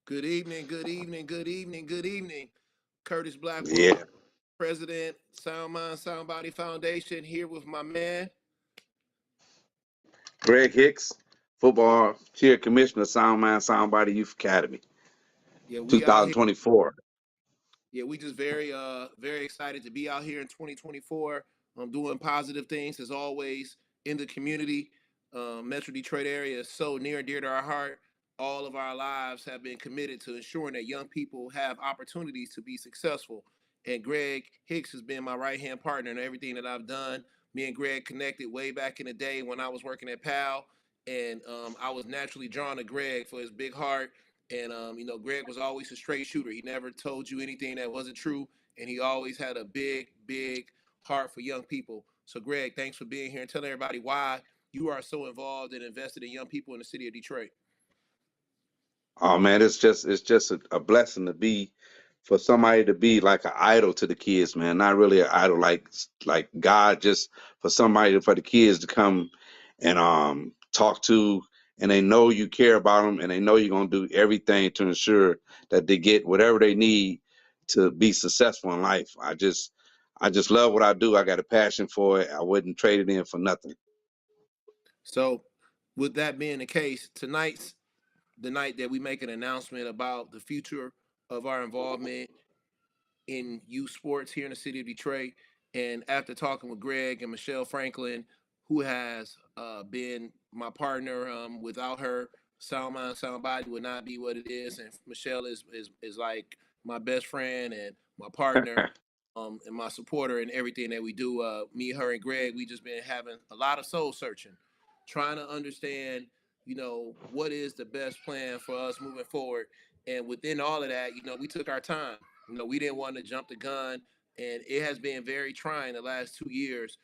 Good evening, good evening, good evening, good evening. Curtis Blackwell, Yeah. President, Sound Mind, Sound Body Foundation, here with my man. Greg Hicks, football cheer commissioner, Sound Mind, Sound Body Youth Academy, Yeah, we out here. 2024. Yeah, we just very excited to be out here in 2024. Doing positive things as always in the community. Metro Detroit area is so near and dear to our heart. All of our lives have been committed to ensuring that young people have opportunities to be successful. And Greg Hicks has been my right hand partner in everything that I've done. Me and Greg connected way back in the day when I was working at PAL, and I was naturally drawn to Greg for his big heart. And Greg was always a straight shooter. He never told you anything that wasn't true, and he always had a big heart for young people. So, Greg, thanks for being here and telling everybody why you are so involved and invested in young people in the city of Detroit. Oh man, it's just a blessing to be for somebody to be like an idol to the kids, man. Not really an idol like God, just for somebody for the kids to come and talk to, and they know you care about them, and they know you're gonna do everything to ensure that they get whatever they need to be successful in life. I just love what I do. I got a passion for it. I wouldn't trade it in for nothing. So, with that being the case, tonight's the night that we make an announcement about the future of our involvement in youth sports here in the city of Detroit. And after talking with Greg and Michelle Franklin, who has been my partner, without her, Sound Mind, Sound Body would not be what it is. And Michelle is like my best friend and my partner, and my supporter in everything that we do. Me, her, and Greg, we just been having a lot of soul searching, trying to understand, what is the best plan for us moving forward. And within all of that, we took our time. We didn't want to jump the gun, and it has been very trying the last 2 years,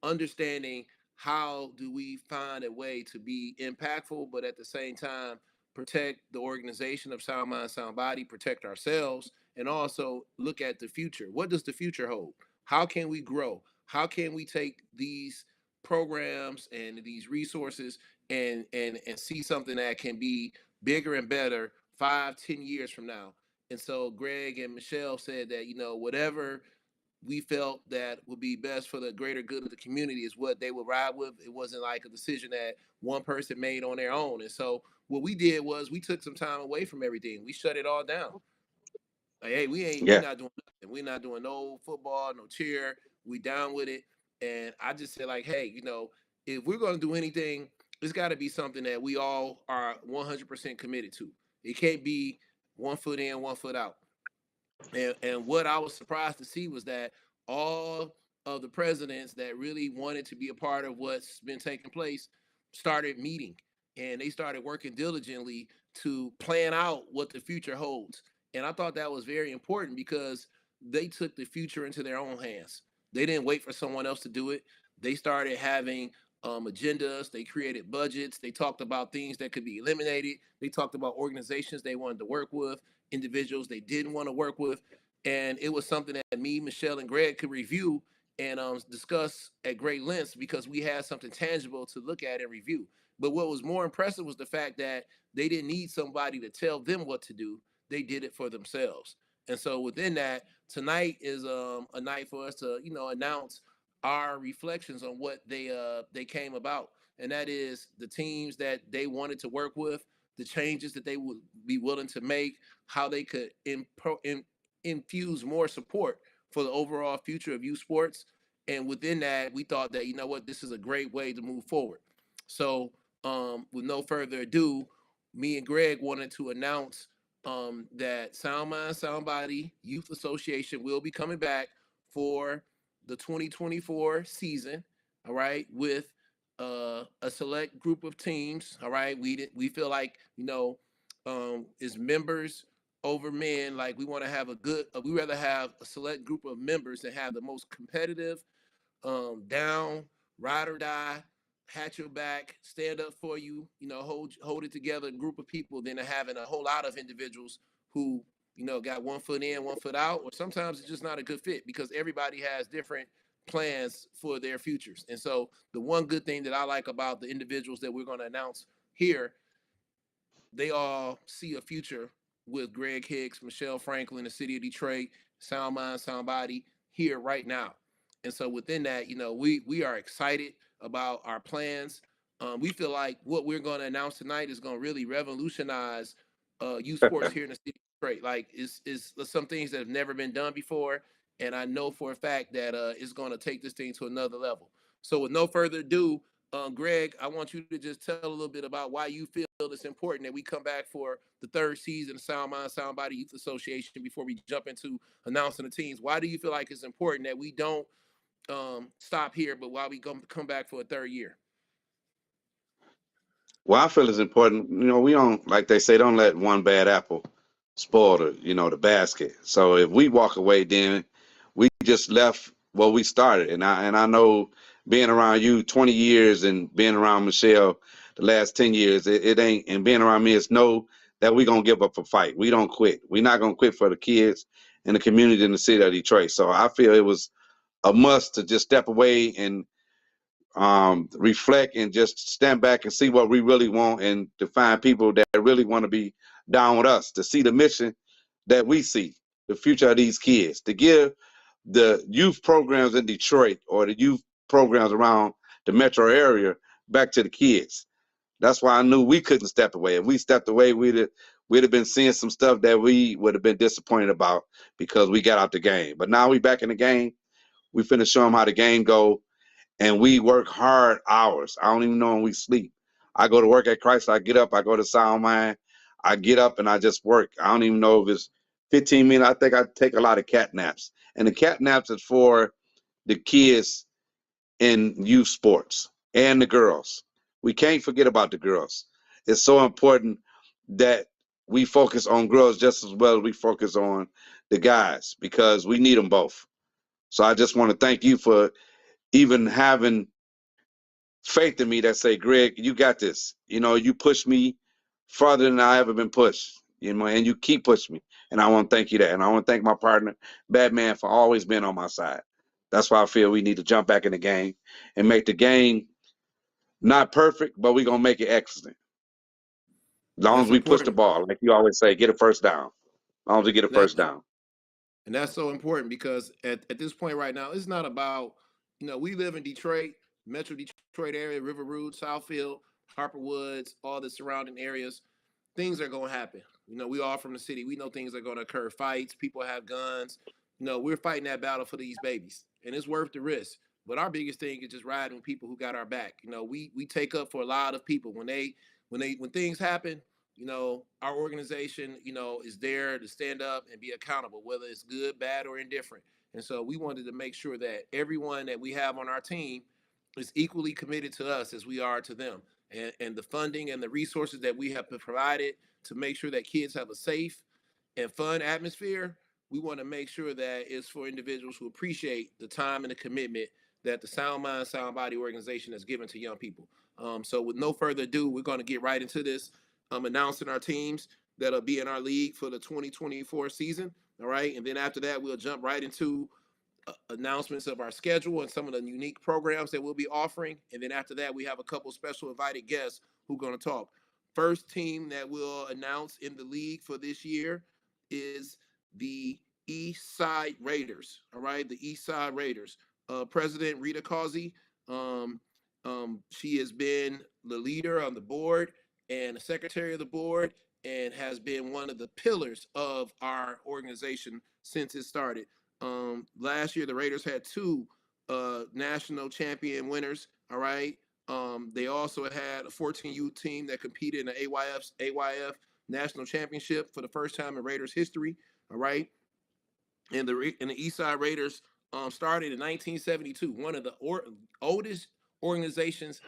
understanding how do we find a way to be impactful, but at the same time protect the organization of Sound Mind, Sound Body, protect ourselves, and also look at the future. What does the future hold? How can we grow? How can we take these programs and these resources and see something that can be bigger and better 5, 10 years from now? And so Greg and Michelle said that, whatever we felt that would be best for the greater good of the community is what they would ride with. It wasn't like a decision that one person made on their own. And so what we did was we took some time away from everything. We shut it all down. Like, hey, we Yeah. not doing nothing. We not doing no football, no cheer. We down with it. And I just said, like, hey, if we're gonna do anything, it's gotta be something that we all are 100% committed to. It can't be one foot in, one foot out. And what I was surprised to see was that all of the presidents that really wanted to be a part of what's been taking place started meeting, and they started working diligently to plan out what the future holds. And I thought that was very important because they took the future into their own hands. They didn't wait for someone else to do it. They started having agendas. They created budgets. They talked about things that could be eliminated. They talked about organizations they wanted to work with, individuals they didn't want to work with. And it was something that me, Michelle, and Greg could review and discuss at great lengths because we had something tangible to look at and review. But what was more impressive was the fact that they didn't need somebody to tell them what to do. They did it for themselves. And so within that, tonight is a night for us to, announce our reflections on what they came about. And that is the teams that they wanted to work with, the changes that they would be willing to make, how they could infuse more support for the overall future of youth sports. And within that, we thought that, what, this is a great way to move forward. So, with no further ado, me and Greg wanted to announce that Sound Mind, Sound Body Youth Association will be coming back for the 2024 season. All right, with a select group of teams. All right, we feel like, is members over men. Like, we want to have a good. We rather have a select group of members that have the most competitive, down, ride or die, hatch your back, stand up for you, hold it together group of people than having a whole lot of individuals who, got one foot in, one foot out, or sometimes it's just not a good fit because everybody has different plans for their futures. And so the one good thing that I like about the individuals that we're going to announce here, they all see a future with Greg Hicks, Michelle Franklin, the city of Detroit, Sound Mind, Sound Body here right now. And so within that, we are excited about our plans. We feel like what we're going to announce tonight is going to really revolutionize youth sports here in the city of Detroit. Like it's some things that have never been done before, and I know for a fact that it's going to take this thing to another level. So with no further ado, Greg, I want you to just tell a little bit about why you feel it's important that we come back for the third season of Sound Mind, Sound Body Youth Association before we jump into announcing the teams. Why do you feel like it's important that we don't stop here, but why we come back for a third year? Well, I feel it's important. We don't, like they say, don't let one bad apple spoil the basket. So if we walk away, then we just left what we started. And I know being around you 20 years and being around Michelle the last 10 years, it ain't, and being around me, it's know that we gonna give up a fight. We don't quit. We're not gonna quit for the kids and the community in the city of Detroit. So I feel it was a must to just step away and reflect and just stand back and see what we really want, and to find people that really want to be down with us, to see the mission that we see, the future of these kids, to give the youth programs in Detroit or the youth programs around the metro area back to the kids. That's why I knew we couldn't step away. If we stepped away, we'd have been seeing some stuff that we would have been disappointed about because we got out the game. But now we back in the game. We finna show them how the game go, and we work hard hours. I don't even know when we sleep. I go to work at Christ. I get up. I go to Sound Mind. I get up and I just work. I don't even know if it's 15 minutes. I think I take a lot of cat naps, and the cat naps is for the kids in youth sports and the girls. We can't forget about the girls. It's so important that we focus on girls just as well as we focus on the guys, because we need them both. So I just want to thank you for even having faith in me, that say, Greg, you got this. You push me farther than I ever been pushed, and you keep pushing me. And I want to thank you that. And I want to thank my partner, Batman, for always being on my side. That's why I feel we need to jump back in the game and make the game not perfect, but we're going to make it excellent. As long as That's we push the important. ball, like you always say, get a first down. As long as we get a That first down. And that's so important because at this point right now, it's not about, we live in Detroit, Metro Detroit area, River Road, Southfield, Harper Woods, all the surrounding areas. Things are going to happen. We all from the city. We know things are going to occur. Fights, people have guns. We're fighting that battle for these babies, and it's worth the risk. But our biggest thing is just riding with people who got our back. We take up for a lot of people when things happen. Our organization, is there to stand up and be accountable, whether it's good, bad, or indifferent. And so we wanted to make sure that everyone that we have on our team is equally committed to us as we are to them. And the funding and the resources that we have provided to make sure that kids have a safe and fun atmosphere, we want to make sure that it's for individuals who appreciate the time and the commitment that the Sound Mind, Sound Body organization has given to young people. So with no further ado, we're going to get right into this, announcing our teams that'll be in our league for the 2024 season. All right. And then after that, we'll jump right into announcements of our schedule and some of the unique programs that we'll be offering. And then after that, we have a couple special invited guests who are going to talk. First team that we'll announce in the league for this year is the East Side Raiders. All right, the East Side Raiders. President Rita Causey, she has been the leader on the board and the secretary of the board, and has been one of the pillars of our organization since it started. Last year, the Raiders had two national champion winners. All right. They also had a 14U team that competed in the AYF national championship for the first time in Raiders history. All right. And the East Side Raiders started in 1972, one of the oldest organizations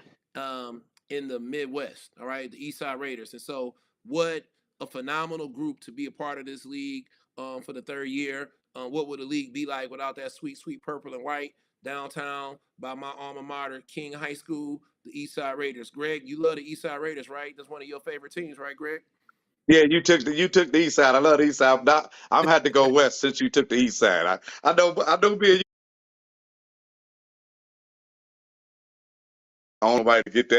in the Midwest. All right, the East Side Raiders. And so, what a phenomenal group to be a part of this league for the third year. What would the league be like without that sweet, sweet purple and white downtown by my alma mater, King High School, the East Side Raiders? Greg, you love the East Side Raiders, right? That's one of your favorite teams, right, Greg? Yeah, you took the east side. I love the east side. I'm had to go west since you took the east side. I know being I want nobody to get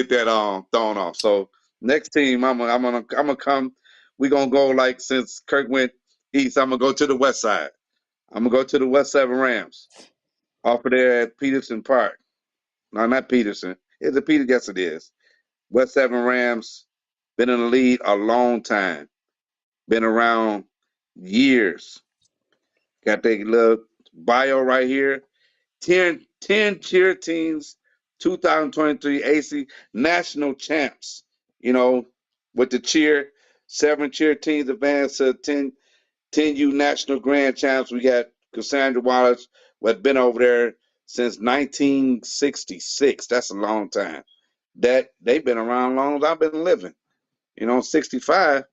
that thrown off. So next team, I'm gonna come we gonna go like since Kirk went east, I'm gonna go to the west side. I'm gonna go to the West Seven Rams off of there at Peterson Park. No, not Peterson. Is it Peter? Yes, it is. West Seven Rams. Been in the league a long time. Been around years. Got their little bio right here. 10 cheer teams, 2023 AC national champs. You know, with the cheer, 7 cheer teams advanced to 10U national grand champs. We got Cassandra Wallace, who had been over there since 1966. That's a long time. That they've been around long as I've been living. 65.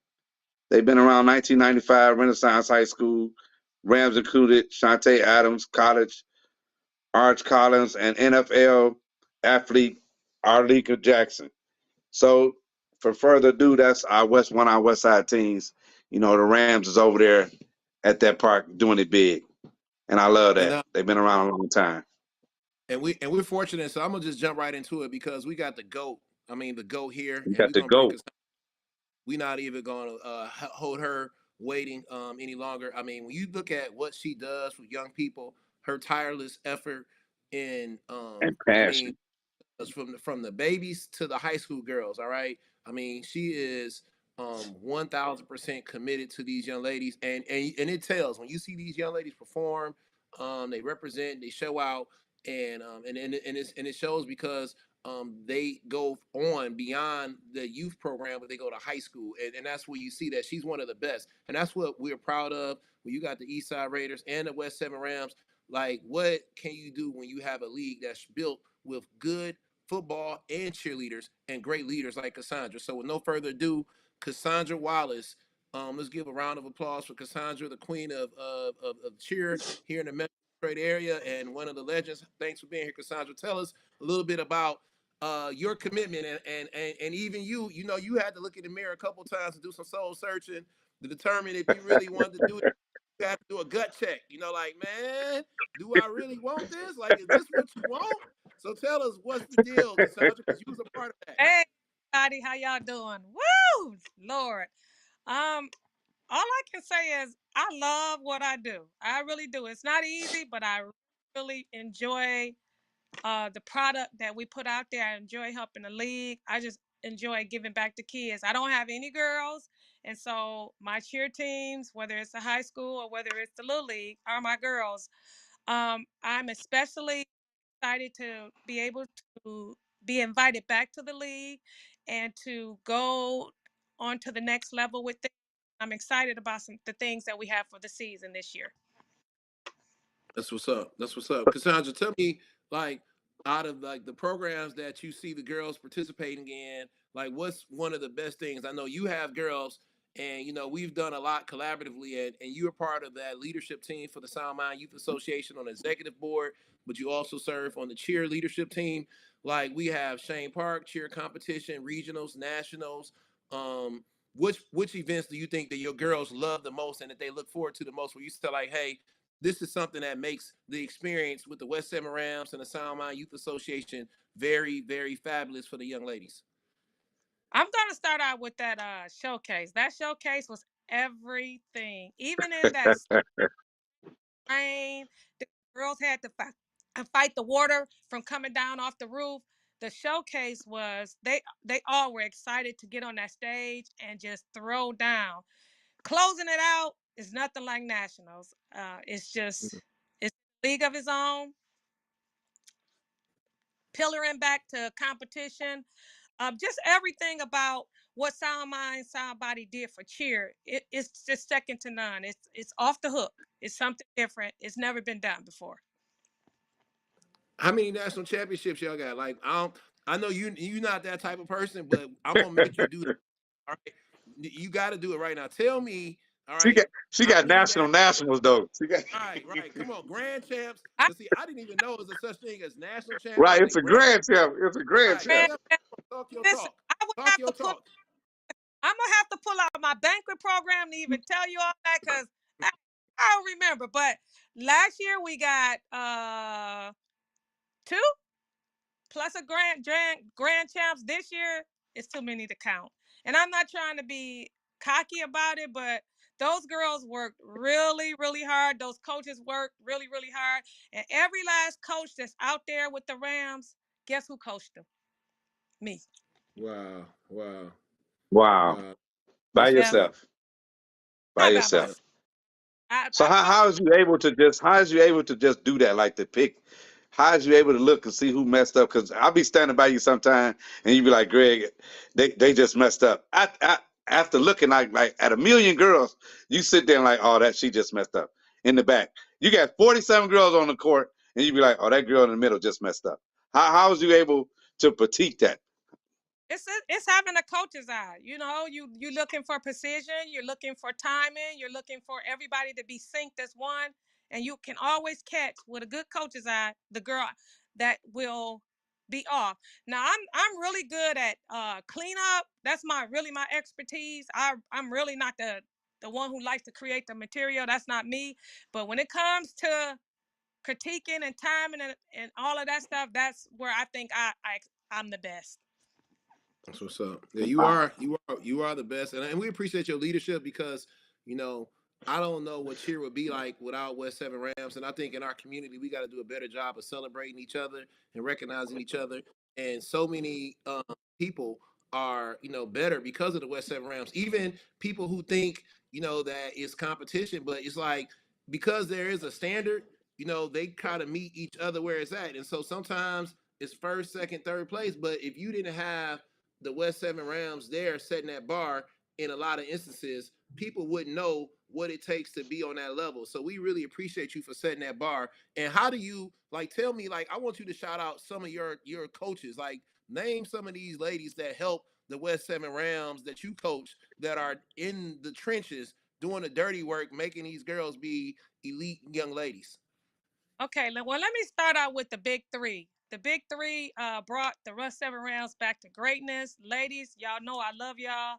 They've been around 1995, Renaissance High School. Rams included Shantae Adams, college Arch Collins, and NFL athlete Arleka Jackson. So, for further ado, that's our West Side teams. The Rams is over there at that park doing it big, and I love And that. They've been around a long time. we're fortunate. So I'm gonna just jump right into it because we got the goat. I mean, the goat here, You and got we're to gonna bring go. us. We're not even gonna hold her waiting any longer. I mean, when you look at what she does with young people, her tireless effort in And I mean, passion. from the babies to the high school girls. All right. I mean, she is 1,000% committed to these young ladies, and it tells when you see these young ladies perform. They represent, they show out, and it shows because they go on beyond the youth program, but they go to high school, and that's where you see that she's one of the best, and that's what we're proud of. When you got the East Side Raiders and the West Seven Rams, like, what can you do when you have a league that's built with good football and cheerleaders and great leaders like Cassandra? So, with no further ado, Cassandra Wallace. Let's give a round of applause for Cassandra, the queen of cheer here in the Metro Detroit area and one of the legends. Thanks for being here, Cassandra. Tell us a little bit about your commitment and even you had to look in the mirror a couple times to do some soul searching to determine if you really wanted to do it. You have to do a gut check. Like, man, do I really want this? Like, is this what you want? So tell us what's the deal, Cassandra, because you was a part of that. Hey, everybody, how y'all doing? Woo, Lord. Um, all I can say is I love what I do. I really do. It's not easy, but I really enjoy the product that we put out there. I enjoy helping the league. I just enjoy giving back to kids. I don't have any girls, and so my cheer teams, whether it's the high school or whether it's the little league, are my girls. I'm especially excited to be able to be invited back to the league and to go on to the next level with things. I'm excited about the things that we have for the season this year. That's what's up. That's what's up. Cassandra, tell me, like, out of like the programs that you see the girls participating in, like, what's one of the best things? I know you have girls, and we've done a lot collaboratively, and you're part of that leadership team for the Sound Mind Youth Association on the executive board, but you also serve on the cheer leadership team. Like, we have Shane Park cheer competition, regionals, nationals. Which events do you think that your girls love the most and that they look forward to the most? Where you say like, hey, this is something that makes the experience with the West Seven Rams and the Sound Mind Youth Association very, very fabulous for the young ladies. I'm going to start out with that showcase. That showcase was everything. Even in that rain, the girls had to fight the water from coming down off the roof. The showcase was they all were excited to get on that stage and just throw down. Closing it out is nothing like nationals. It's a league of its own. Pillaring back to competition, just everything about what Sound Mind, Sound Body did for cheer. It's just second to none. It's off the hook. It's something different. It's never been done before. How many national championships y'all got? Like, I know you not that type of person, but I'm gonna make you do that. All right, you got to do it right now. Tell me, all she right, got she how got many national? nationals though. She got Right, right. Come on, grand champs. I Cause see, I didn't even know there's a such thing as national right. champions It's and a grand. grand champ. It's a grand Right. man, champ. Tell talk your listen. talk. I would Talk have your to pull. talk. I'm gonna have to pull out my banquet program to even tell you all that because I don't remember. But last year we got two plus a grand champs. This year it's too many to count. And I'm not trying to be cocky about it, but those girls worked really, really hard. Those coaches worked really, really hard. And every last coach that's out there with the Rams, guess who coached them? Me. Wow. Wow. Wow. Wow. By That's Yeah. what's up. yourself. By Not by Yeah. myself. yourself. So I coach. how is you able to just do that, like to pick? How is you able to look and see who messed up? Because I'll be standing by you sometime and you be like, Greg, they just messed up. After looking like at a million girls, you sit there and like, oh, that she just messed up in the back. You got 47 girls on the court and you be like, oh, that girl in the middle just messed up. How was you able to critique that? It's having a coach's eye. You looking for precision, you're looking for timing, you're looking for everybody to be synced as one, and you can always catch with a good coach's eye the girl that will be off. Now I'm really good at cleanup. That's my expertise. I'm really not the one who likes to create the material. That's not me. But when it comes to critiquing and timing and all of that stuff, that's where I think I'm the best. That's what's up. Yeah, Wow. you are the best, and we appreciate your leadership because you know I don't know what cheer would be like without West Seven Rams, and I think in our community we got to do a better job of celebrating each other and recognizing each other. And so many people are better because of the West Seven Rams. Even people who think that it's competition, but it's like because there is a standard, they kind of meet each other where it's at, and so sometimes it's first, second, third place. But if you didn't have the West Seven Rams there setting that bar in a lot of instances, people wouldn't know what it takes to be on that level. So we really appreciate you for setting that bar. And how do you tell me I want you to shout out some of your coaches. Like name some of these ladies that help the West Seven Rams that you coach that are in the trenches doing the dirty work, making these girls be elite young ladies. Okay, well, let me start out with the big three. The big three brought the Russ Seven Rounds back to greatness. Ladies, y'all know I love y'all.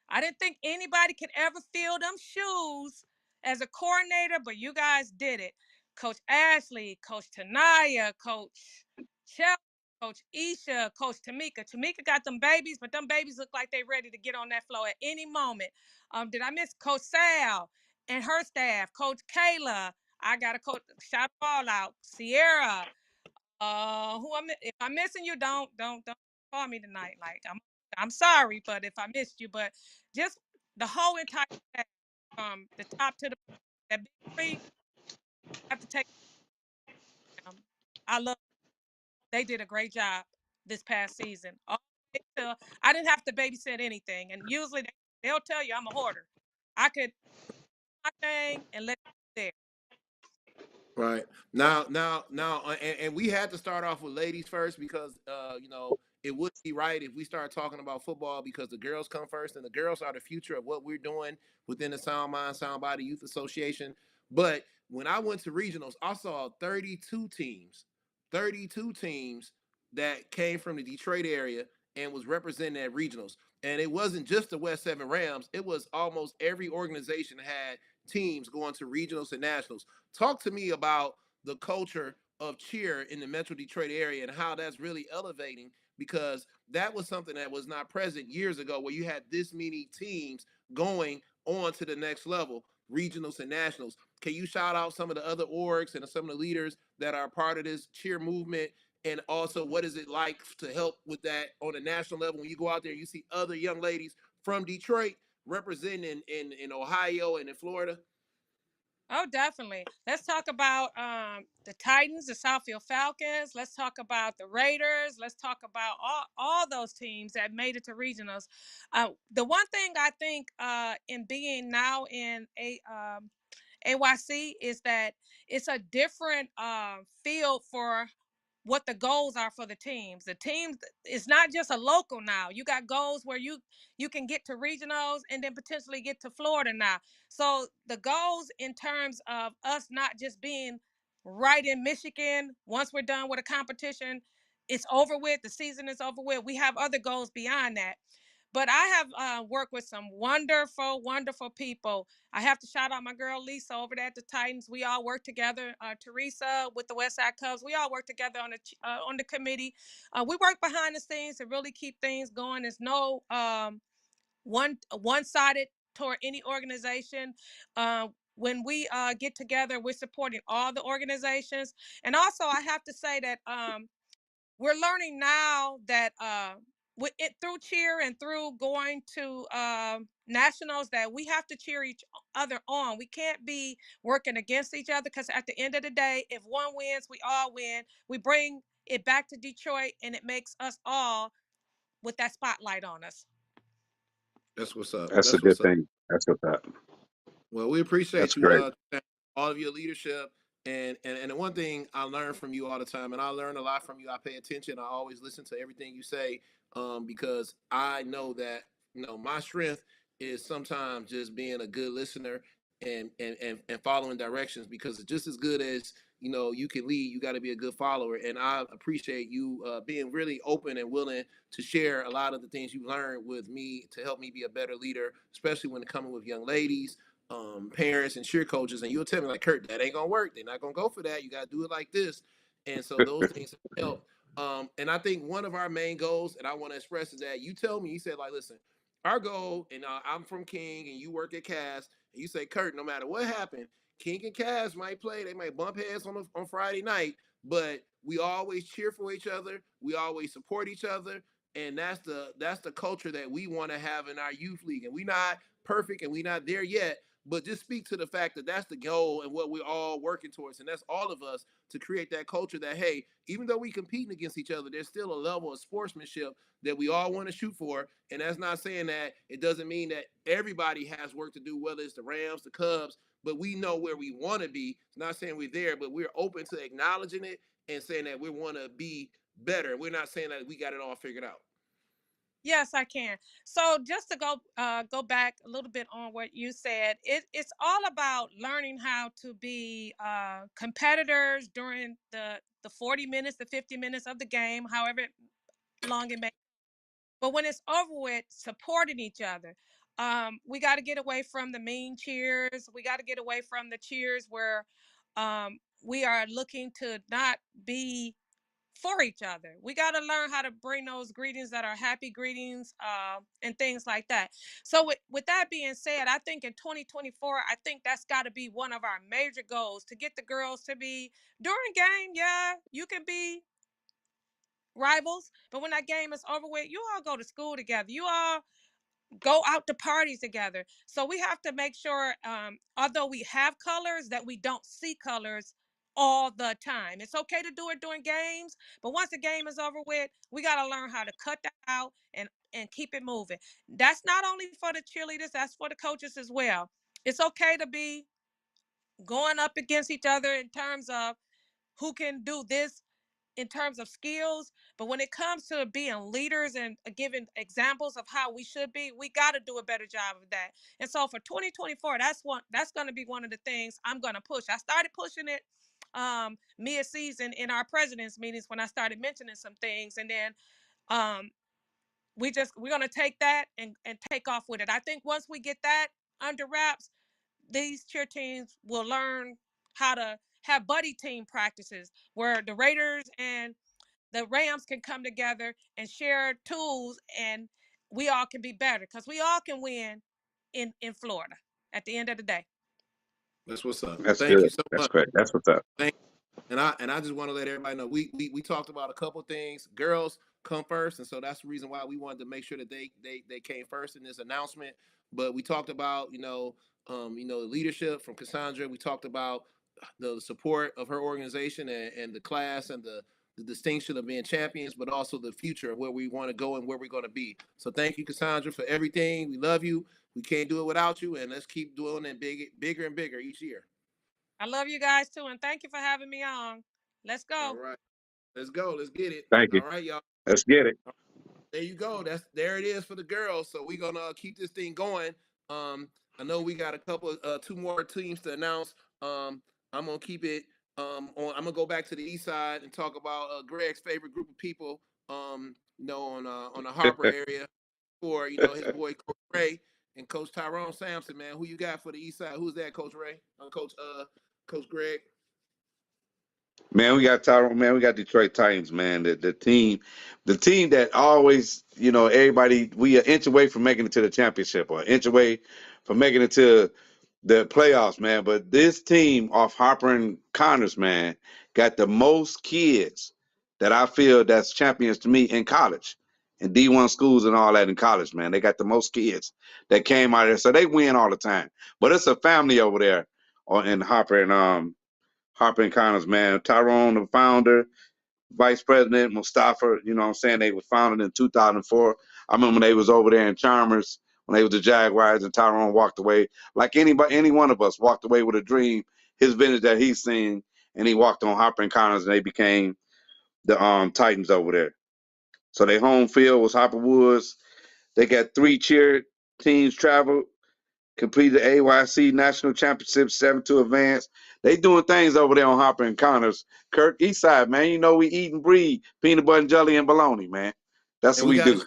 I didn't think anybody could ever fill them shoes as a coordinator, but you guys did it. Coach Ashley, Coach Tanaya, Coach Chelsea, Coach Isha, Coach Tamika. Tamika got them babies, but them babies look like they ready to get on that floor at any moment. Did I miss Coach Sal and her staff? Coach Kayla. I got to shout all out. Sierra. If I'm missing you, don't call me tonight. Like I'm sorry, but if I missed you, but just the whole entire staff, from the top to the that big three, have to take them. I love. They did a great job this past season. I didn't have to babysit anything, and usually they'll tell you I'm a hoarder. I could do my thing and let it there. Right now, and we had to start off with ladies first because it would be right if we start talking about football because the girls come first, and the girls are the future of what we're doing within the Sound Mind Sound Body Youth Association. But when I went to regionals, I saw 32 teams that came from the Detroit area and was representing at regionals. And it wasn't just the West Seven Rams; it was almost every organization had teams going to regionals and nationals. Talk to me about the culture of cheer in the Metro Detroit area and how that's really elevating because that was something that was not present years ago where you had this many teams going on to the next level, regionals and nationals. Can you shout out some of the other orgs and some of the leaders that are part of this cheer movement? And also, what is it like to help with that on a national level when you go out there and you see other young ladies from Detroit representing in Ohio and in Florida? Oh, definitely. Let's talk about the Titans, the Southfield Falcons. Let's talk about the Raiders. Let's talk about all those teams that made it to regionals. The one thing I think in being now in AYC is that it's a different field for what the goals are for the teams. The teams, it's not just a local now. You got goals where you can get to regionals and then potentially get to Florida now. So the goals in terms of us not just being right in Michigan, once we're done with a competition, it's over with, the season is over with. We have other goals beyond that. But I have worked with some wonderful, wonderful people. I have to shout out my girl Lisa over there at the Titans. We all work together. Teresa with the West Side Cubs. We all work together on the committee. We work behind the scenes to really keep things going. There's no one-sided toward any organization. When we get together, we're supporting all the organizations. And also, I have to say that we're learning now that with it through cheer and through going to nationals, that we have to cheer each other on. We can't be working against each other, because at the end of the day, if one wins, we all win. We bring it back to Detroit, and it makes us all with that spotlight on us. That's what's up. That's a That's good what's up. thing. That's what's up. Well, we appreciate That's you, great. all of your leadership, and the one thing I learn from you all the time, and I learn a lot from you. I pay attention. I always listen to everything you say, because I know that my strength is sometimes just being a good listener and following directions, because it's just as good as you can lead. You got to be a good follower, and I appreciate you being really open and willing to share a lot of the things you learned with me to help me be a better leader, especially when it coming with young ladies, parents and cheer coaches. And you'll tell me like, Kurt, that ain't gonna work. They're not gonna go for that. You gotta do it like this. And so those things help. And I think one of our main goals, and I want to express, is that you tell me, you said like, listen, our goal, and I'm from King and you work at Cass, and you say, Kurt, no matter what happened, King and Cass might play, they might bump heads on Friday night, but we always cheer for each other, we always support each other, and that's the culture that we want to have in our youth league. And we not perfect, and we not there yet, but just speak to the fact that that's the goal and what we're all working towards, and that's all of us, to create that culture that, hey, even though we competing against each other, there's still a level of sportsmanship that we all want to shoot for. And that's not saying that it doesn't mean that everybody has work to do, whether it's the Rams, the Cubs, but we know where we want to be. It's not saying we're there, but we're open to acknowledging it and saying that we want to be better. We're not saying that we got it all figured out. Yes, I can. So just to go back a little bit on what you said, it's all about learning how to be competitors during the 40 minutes, the 50 minutes of the game, however long it may. But when it's over with, supporting each other. We got to get away from the mean cheers. We got to get away from the cheers where we are looking to not be for each other. We got to learn how to bring those greetings that are happy greetings, and things like that. So with that being said, I think in 2024, I think that's got to be one of our major goals, to get the girls to be during game. Yeah, you can be rivals, but when that game is over with, you all go to school together. You all go out to parties together. So we have to make sure, although we have colors, that we don't see colors all the time. It's okay to do it during games, but once the game is over with, we got to learn how to cut that out and keep it moving. That's not only for the cheerleaders, that's for the coaches as well. It's okay to be going up against each other in terms of who can do this in terms of skills, but when it comes to being leaders and giving examples of how we should be, we got to do a better job of that. And so for 2024, that's going to be one of the things I'm going to push. I started pushing it mid-season in our president's meetings when I started mentioning some things, and then um we're going to take that and take off with it. I think once we get that under wraps, these cheer teams will learn how to have buddy team practices where the Raiders and the Rams can come together and share tools, and we all can be better, because we all can win in Florida at the end of the day. That's what's up. That's Thank you good. so That's much. great. That's what's up. Thank and I just want to let everybody know we talked about a couple things. Girls come first, and so that's the reason why we wanted to make sure that they came first in this announcement. But we talked about leadership from Cassandra. We talked about the support of her organization and the class and the distinction of being champions, but also the future of where we want to go and where we're going to be. So thank you, Cassandra, for everything. We love you. We can't do it without you, and let's keep doing it bigger and bigger each year. I love you guys too, and thank you for having me on. Let's All go. right. Let's go. Let's get it. Thank you. All right, y'all. Let's get it. There you go. There it is for the girls. So we're gonna keep this thing going. Um, I know we got a couple two more teams to announce. I'm gonna keep it I'm gonna go back to the east side and talk about Greg's favorite group of people. On the Harper area for his boy Coach Ray and Coach Tyrone Sampson. Man, who you got for the east side? Who's that, Coach Ray? Coach Greg. Man, we got Tyrone. Man, we got Detroit Titans. Man, the team that always, everybody, we an inch away from making it to the championship, or an inch away from making it to the playoffs, man. But this team off Harper and Connors, man, got the most kids that I feel that's champions to me in college, in D1 schools and all that in college, man. They got the most kids that came out of there, so they win all the time. But it's a family over there, in Harper and Connors, man. Tyrone, the founder, vice president, Mustafa, you know what I'm saying? They were founded in 2004. I remember when they was over there in Chalmers, when they was the Jaguars, and Tyrone walked away. Like any one of us walked away with a dream, his vintage that he's seen, and he walked on Harper and Connors, and they became the Titans over there. So their home field was Hopper Woods. They got 3 cheer teams traveled, completed the AYC National Championship, 7 to advance. They doing things over there on Hopper and Connors. Kirk, Eastside, man. You know we eat and breathe peanut butter and jelly and bologna, man. That's And what we do.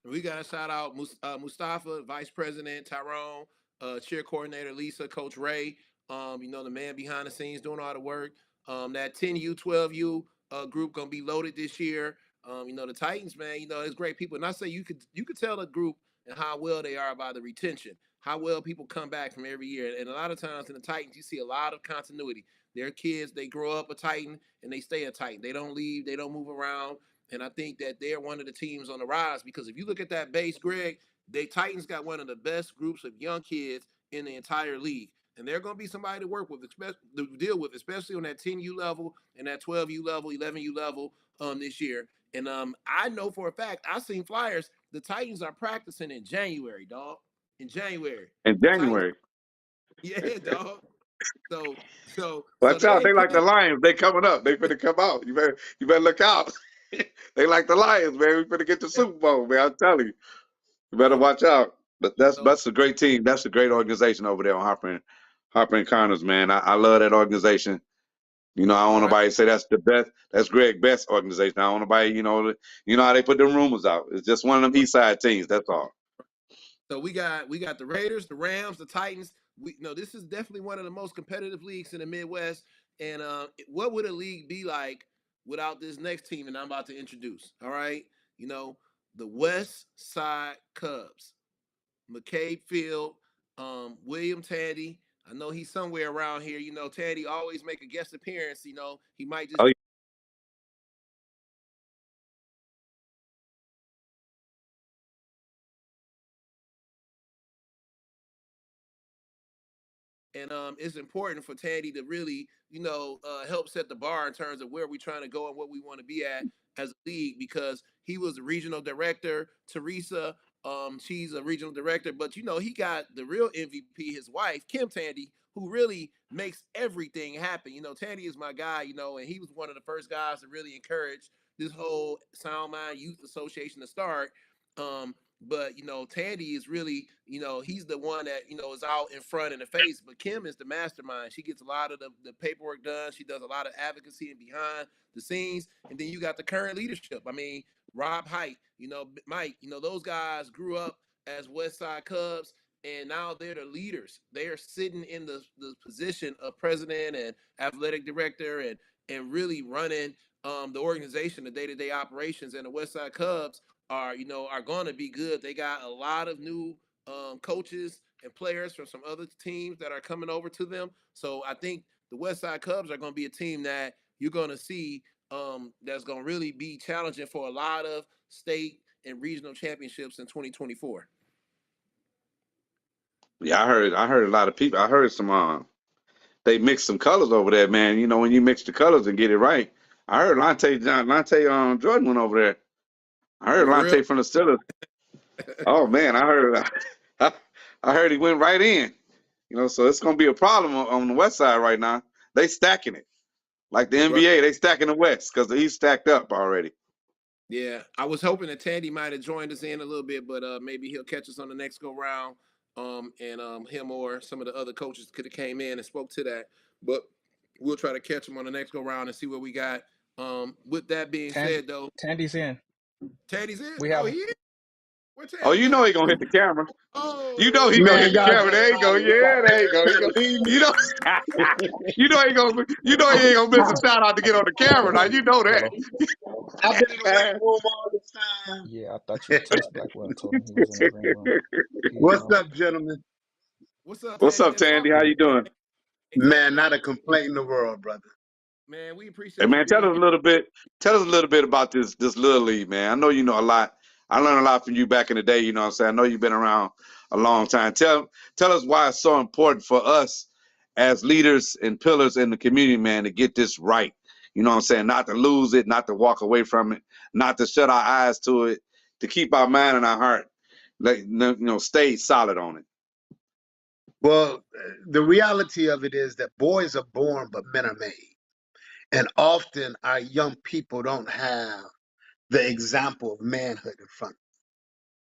we got to shout out Mustafa, Vice President Tyrone, cheer coordinator Lisa, Coach Ray. The man behind the scenes doing all the work. That 10U, 12U group gonna be loaded this year. The Titans, man. It's great people, and I say you could tell the group and how well they are by the retention, how well people come back from every year. And a lot of times in the Titans, you see a lot of continuity. Their kids, they grow up a Titan and they stay a Titan. They don't leave, they don't move around. And I think that they're one of the teams on the rise, because if you look at that base, Greg, they Titans got one of the best groups of young kids in the entire league. And they're going to be somebody to work with, to deal with, especially on that 10U level and that 12U level, 11U level this year. And I know for a fact, I've seen flyers. The Titans are practicing in January, dog. In January. In January. Yeah, dog. So Watch out. they They ain't like the playing. Lions. They coming up. They finna come out. You better look out. They like the Lions, man. We finna get the Super Bowl, man. I'm telling you. You better watch out. But that's a great team. That's a great organization over there on Harper and Connors, man. I love that organization. I don't want nobody to say that's the best. That's Greg's best organization. I don't want nobody, how they put them rumors out. It's just one of them East Side teams. That's all. So we got the Raiders, the Rams, the Titans. This is definitely one of the most competitive leagues in the Midwest. And what would a league be like without this next team that I'm about to introduce? All right, the West Side Cubs, McCabe Field, William Tandy. I know he's somewhere around here. Tandy always make a guest appearance. He might just. Oh, And it's important for Tandy to really, help set the bar in terms of where we're trying to go and what we want to be at as a league, because he was a regional director. Teresa, she's a regional director, but he got the real MVP, his wife, Kim Tandy, who really makes everything happen. Tandy is my guy, and he was one of the first guys to really encourage this whole Sound Mind Youth Association to start. But Tandy is really, he's the one that is out in front in the face. But Kim is the mastermind. She gets a lot of the paperwork done. She does a lot of advocacy and behind the scenes. And then you got the current leadership. I mean, Rob Height, Mike, those guys grew up as West Side Cubs, and now they're the leaders. They are sitting in the position of president and athletic director, and really running the organization, the day-to-day operations. And the West Side Cubs are going to be good. They got a lot of new coaches and players from some other teams that are coming over to them. So I think the West Side Cubs are going to be a team that you're going to see that's going to really be challenging for a lot of state and regional championships in 2024. Yeah, I heard a lot of people. I heard some they mixed some colors over there, man. When you mix the colors and get it right. I heard Lante Jordan went over there. I heard Lante from the Steelers. Oh man, I heard he went right in. So it's gonna be a problem on the West Side right now. They stacking it. Like the NBA, they stacking the West because the East stacked up already. Yeah, I was hoping that Tandy might have joined us in a little bit, but maybe he'll catch us on the next go round. And him or some of the other coaches could have came in and spoke to that. But we'll try to catch him on the next go round and see what we got. With that being said, though, Tandy's in. Tandy's in. We have. He is. Oh, he gonna hit the camera. Oh, You know he gonna Man, hit the y'all camera. just There you go. Yeah, there you go. You know, you know he gonna, you know he ain't gonna miss a shout out to get on the camera. Now you know that. Hello? I've been in the weight room all this time. Yeah, I thought you touched Black when I told him he was in the green room. What's up, gentlemen? What's up, What's Tandy? up, Just talk. Tandy? How you doing? Hey, Tandy, Man, man. not a complaint in the world, brother. Man, we Hey appreciate you man, being here. tell us a little bit about this little league, man. I know you know a lot. I learned a lot from you back in the day, you know what I'm saying? I know you've been around a long time. Tell us why it's so important for us as leaders and pillars in the community, man, to get this right. You know what I'm saying? Not to lose it, not to walk away from it, not to shut our eyes to it, to keep our mind and our heart, like, you know, stay solid on it. Well, the reality of it is that boys are born, but men are made. And often our young people don't have the example of manhood in front.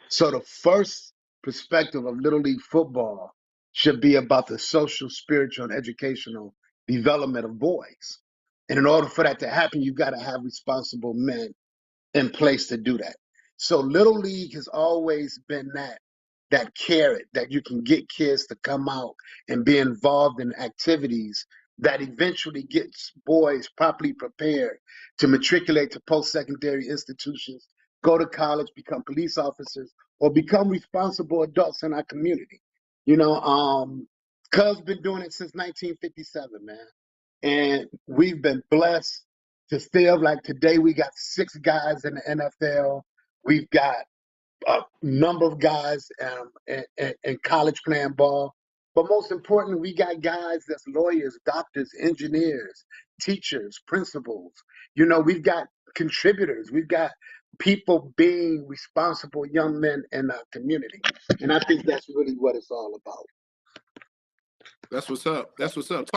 So the first perspective of Little League football should be about the social, spiritual, and educational development of boys. And in order for that to happen, you've got to have responsible men in place to do that. So Little League has always been that carrot that you can get kids to come out and be involved in activities that eventually gets boys properly prepared to matriculate to post-secondary institutions, go to college, become police officers, or become responsible adults in our community. You know, Cubs been doing it since 1957, man. And we've been blessed to still, like today, we got 6 guys in the NFL. We've got a number of guys in college playing ball. But most importantly, we got guys that's lawyers, doctors, engineers, teachers, principals. You know, we've got contributors. We've got people being responsible young men in our community. And I think that's really what it's all about. That's what's up. That's what's up.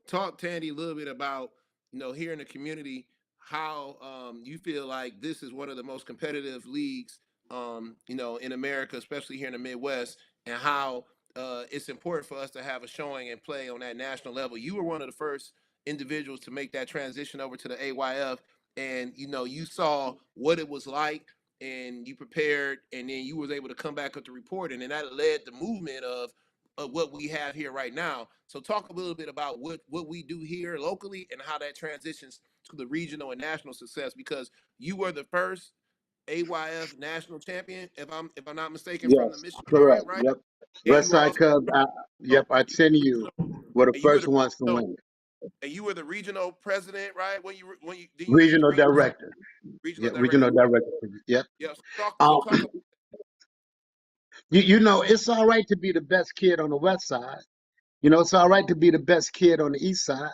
Talk, Tandy, a little bit about here in the community how you feel like this is one of the most competitive leagues in America, especially here in the Midwest, and how it's important for us to have a showing and play on that national level. You were one of the first individuals to make that transition over to the AYF, and you saw what it was like, and you prepared, and then you was able to come back with the report, and then that led the movement of what we have here right now. So talk a little bit about what we do here locally and how that transitions to the regional and national success, because you were the first AYF national champion, if I'm not mistaken, from the Yes, Michigan area, correct. right? Yep. And you were Westside also Cubs, and yep, I tell you, were the you were first the ones to regional, win it. and you were the regional president, right? When you did you use Regional director. regional Yeah, director? regional director. Yep. Yeah. So Um, talk about you know, it's all right to be the best kid on the west side. You know, it's all right to be the best kid on the east side.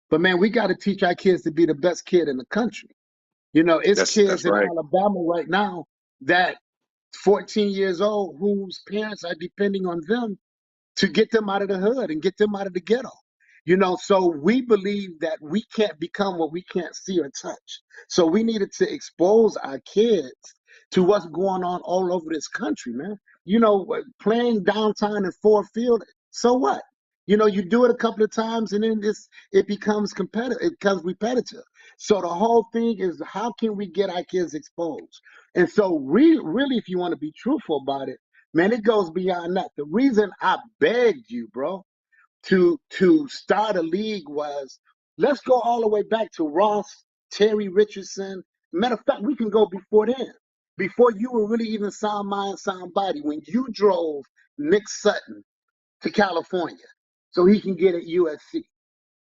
But man, we got to teach our kids to be the best kid in the country. You know, it's That's kids in right. Alabama right now that 14 years old whose parents are depending on them to get them out of the hood and get them out of the ghetto. You know, so we believe that we can't become what we can't see or touch. So we needed to expose our kids to what's going on all over this country, man. You know, playing downtown in Ford Field, so what? You know, you do it a couple of times and then it becomes competitive, it becomes repetitive. So the whole thing is how can we get our kids exposed? And so really, if you want to be truthful about it, man, it goes beyond that. The reason I begged you, bro, to start a league was let's go all the way back to Ross, Terry Richardson. Matter of fact, we can go before then. Before you were really even sound mind, sound body, when you drove Nick Sutton to California so he can get at USC,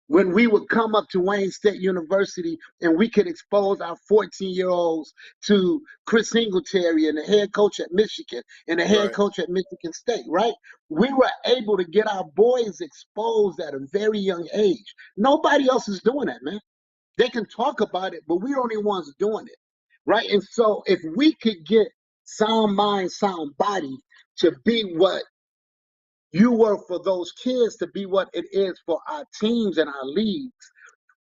when we would come up to Wayne State University and we could expose our 14-year-olds to Chris Singletary and the head coach at Michigan and the head right. coach at Michigan State, right? We were able to get our boys exposed at a very young age. Nobody else is doing that, man. They can talk about it, but we're the only ones doing it, right? And so if we could get sound mind, sound body to be what you were for those kids to be what it is for our teams and our leagues,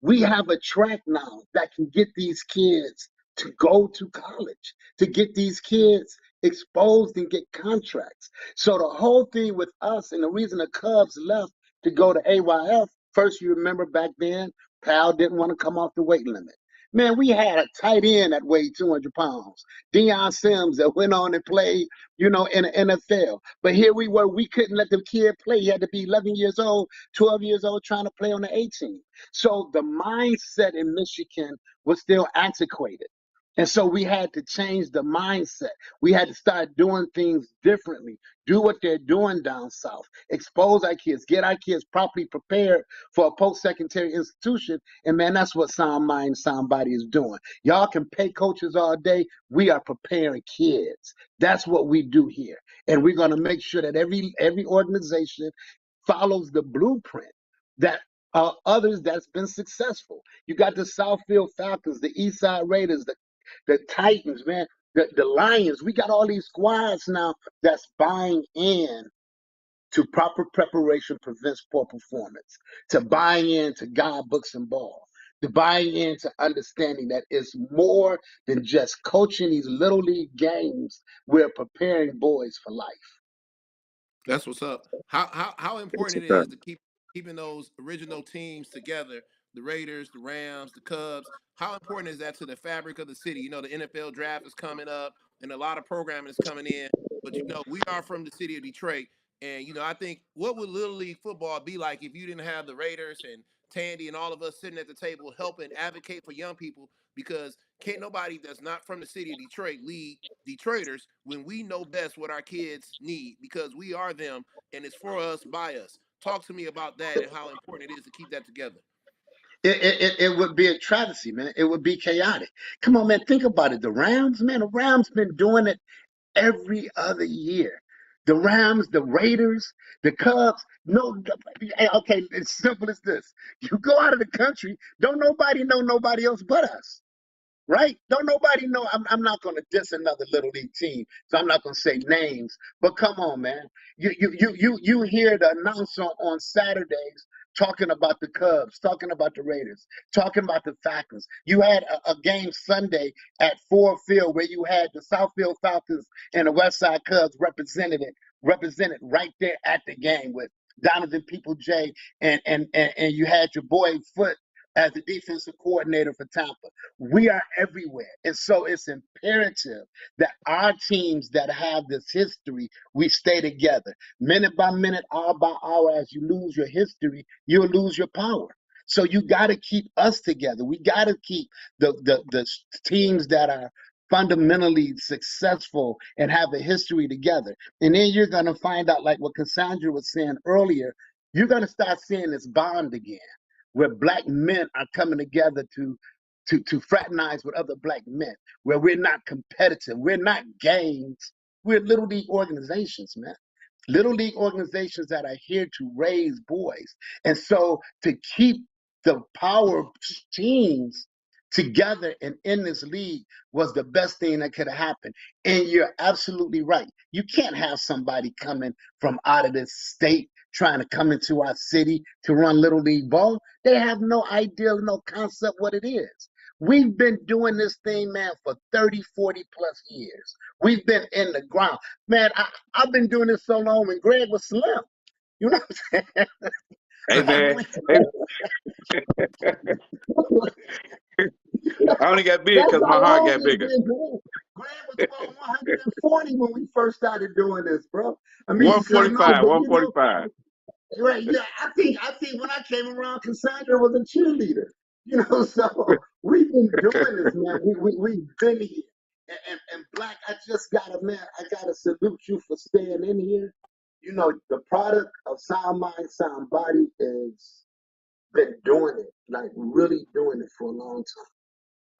we have a track now that can get these kids to go to college, to get these kids exposed and get contracts. So the whole thing with us and the reason the Cubs left to go to AYF, first you remember back then, Pal didn't want to come off the weight limit. Man, we had a tight end that weighed 200 pounds. Deion Sims that went on and played, in the NFL. But here we were, we couldn't let the kid play. He had to be 11 years old, 12 years old, trying to play on the A team. So the mindset in Michigan was still antiquated. And so we had to change the mindset. We had to start doing things differently, do what they're doing down south, expose our kids, get our kids properly prepared for a post-secondary institution. And man, that's what Sound Mind, Sound Body is doing. Y'all can pay coaches all day. We are preparing kids. That's what we do here. And we're going to make sure that every organization follows the blueprint that others that's been successful. You got the Southfield Falcons, the Eastside Raiders, the Titans, man, the Lions. We got all these squads now that's buying in to proper preparation prevents poor performance, to buying into God, books, and ball, to buying into understanding that it's more than just coaching these little league games. We're preparing boys for life. That's what's up. How It's important it is to keeping those original teams together, the Raiders, the Rams, the Cubs. How important is that to the fabric of the city? You know, the NFL draft is coming up and a lot of programming is coming in. But we are from the city of Detroit. And I think what would Little League football be like if you didn't have the Raiders and Tandy and all of us sitting at the table helping advocate for young people? Because can't nobody that's not from the city of Detroit lead Detroiters when we know best what our kids need, because we are them and it's for us by us. Talk to me about that and how important it is to keep that together. It would be a travesty, man. It would be chaotic. Come on, man. Think about it. The Rams, man, the Rams been doing it every other year. The Rams, the Raiders, the Cubs. No, okay, it's simple as this. You go out of the country, don't nobody know nobody else but us. Right? Don't nobody know. I'm not going to diss another little league team, so I'm not going to say names. But come on, man. You hear the announcer on Saturdays talking about the Cubs, talking about the Raiders, talking about the Falcons. You had a game Sunday at Ford Field where you had the Southfield Falcons and the Westside Cubs represented right there at the game with Donovan People J and you had your boy Foot as the defensive coordinator for Tampa. We are everywhere. And so it's imperative that our teams that have this history, we stay together. Minute by minute, hour by hour, as you lose your history, you'll lose your power. So you got to keep us together. We got to keep the teams that are fundamentally successful and have a history together. And then you're going to find out, like what Cassandra was saying earlier, you're going to start seeing this bond again where black men are coming together to fraternize with other black men, where we're not competitive, we're not gangs, we're little league organizations, man. Little league organizations that are here to raise boys. And so to keep the power teams together and in this league was the best thing that could have happened. And you're absolutely right. You can't have somebody coming from out of this state trying to come into our city to run little league ball. They have no idea, no concept what it is. We've been doing this thing, man, for 30, 40 plus years. We've been in the ground. Man, I've been doing this so long when Greg was slim. You know what I'm saying? Hey man, I only got big because my heart got bigger. Greg was about 140 when we first started doing this, bro. I mean, 145, 145. Right, yeah. I think when I came around, Cassandra was a cheerleader. So we've been doing this, man. We've been here. And Black, I gotta salute you for staying in here. The product of Sound Mind, Sound Body is been doing it, like really doing it for a long time.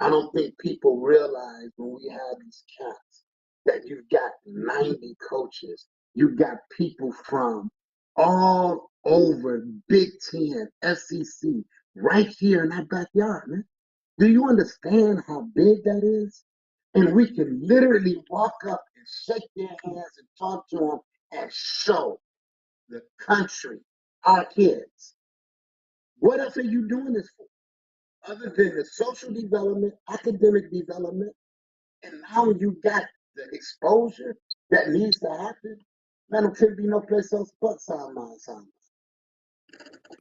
I don't think people realize when we have these camps that you've got 90 coaches, you've got people from all over Big Ten, SEC, right here in our backyard, man. Do you understand how big that is? And we can literally walk up and shake their hands and talk to them and show the country, our kids. What else are you doing this for? Other than the social development, academic development, and now you got the exposure that needs to happen. Man, there could be no place else but Sound Mind, Sound.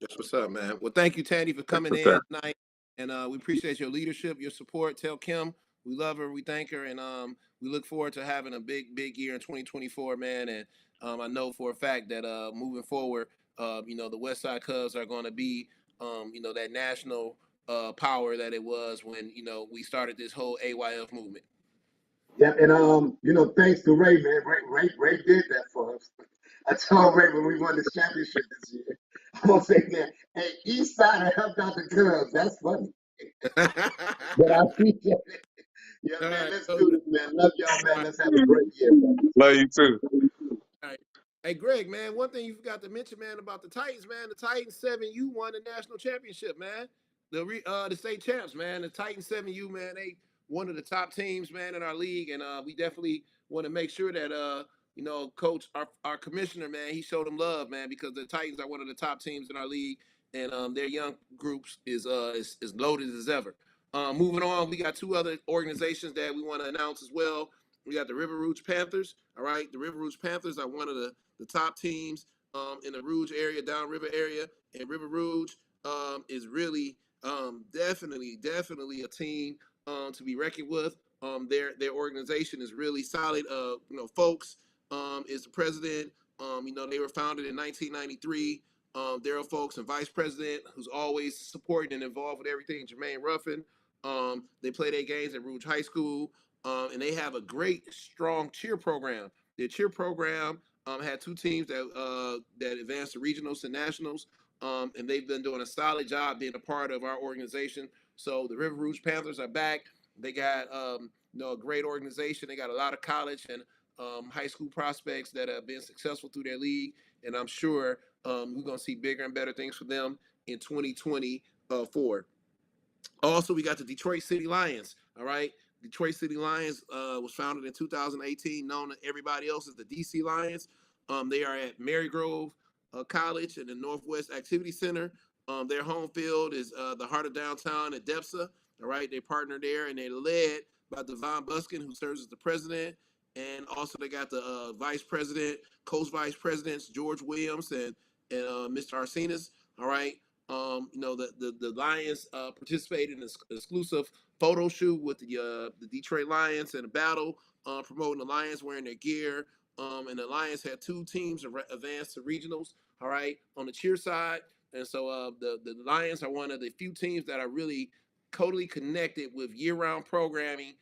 That's what's up, man. Well, thank you, Tandy, for coming in tonight. And we appreciate your leadership, your support. Tell Kim we love her, we thank her, and we look forward to having a big year in 2024, man. And I know for a fact that moving forward, the West Side Cubs are going to be, that national power that it was when we started this whole AYF movement. Yeah, and thanks to Ray, man. Ray did that for us. I told Ray when we won the championship this year, I'm gonna say, man, hey, East Side helped out the Cubs. That's funny. All But I appreciate it. Yeah, man, right. let's So, do this, man. Love y'all, all man. right. Let's have a great year, brother. Love you too. All right. Hey, Greg, man, one thing you forgot to mention, man, about the Titans, man. The Titans 7U won the national championship, man. The state champs, man. The Titans 7U, man, they one of the top teams, man, in our league, and we definitely want to make sure that Coach, our commissioner, man, he showed them love, man, because the Titans are one of the top teams in our league, and their young groups is loaded as ever. Moving on, we got two other organizations that we want to announce as well. We got the River Rouge Panthers. All right, the River Rouge Panthers are one of the top teams in the Rouge area, downriver area, and River Rouge is really definitely a team to be reckoned with. Their organization is really solid. Folks is the president. They were founded in 1993. Daryl Folks and vice president, who's always supporting and involved with everything. Jermaine Ruffin. They play their games at Rouge High School, and they have a great, strong cheer program. Their cheer program had two teams that advanced to regionals and nationals, and they've been doing a solid job being a part of our organization. So the River Rouge Panthers are back. They got a great organization. They got a lot of college and high school prospects that have been successful through their league, and I'm sure we're gonna see bigger and better things for them in 2024. Also, we got the Detroit City Lions. All right, Detroit City Lions was founded in 2018, known to everybody else as the DC Lions. They are at Marygrove College in the Northwest Activity Center. Their home field is the heart of downtown at DEPSA. All right, they partner there, and they're led by Devon Buskin, who serves as the president. And also, they got the vice president, co-vice presidents, George Williams and Mr. Arsenis. All right, the Lions participated in an exclusive photo shoot with the Detroit Lions in a battle, promoting the Lions wearing their gear. And the Lions had two teams advance to regionals. All right, on the cheer side, and so the Lions are one of the few teams that are really totally connected with year-round programming,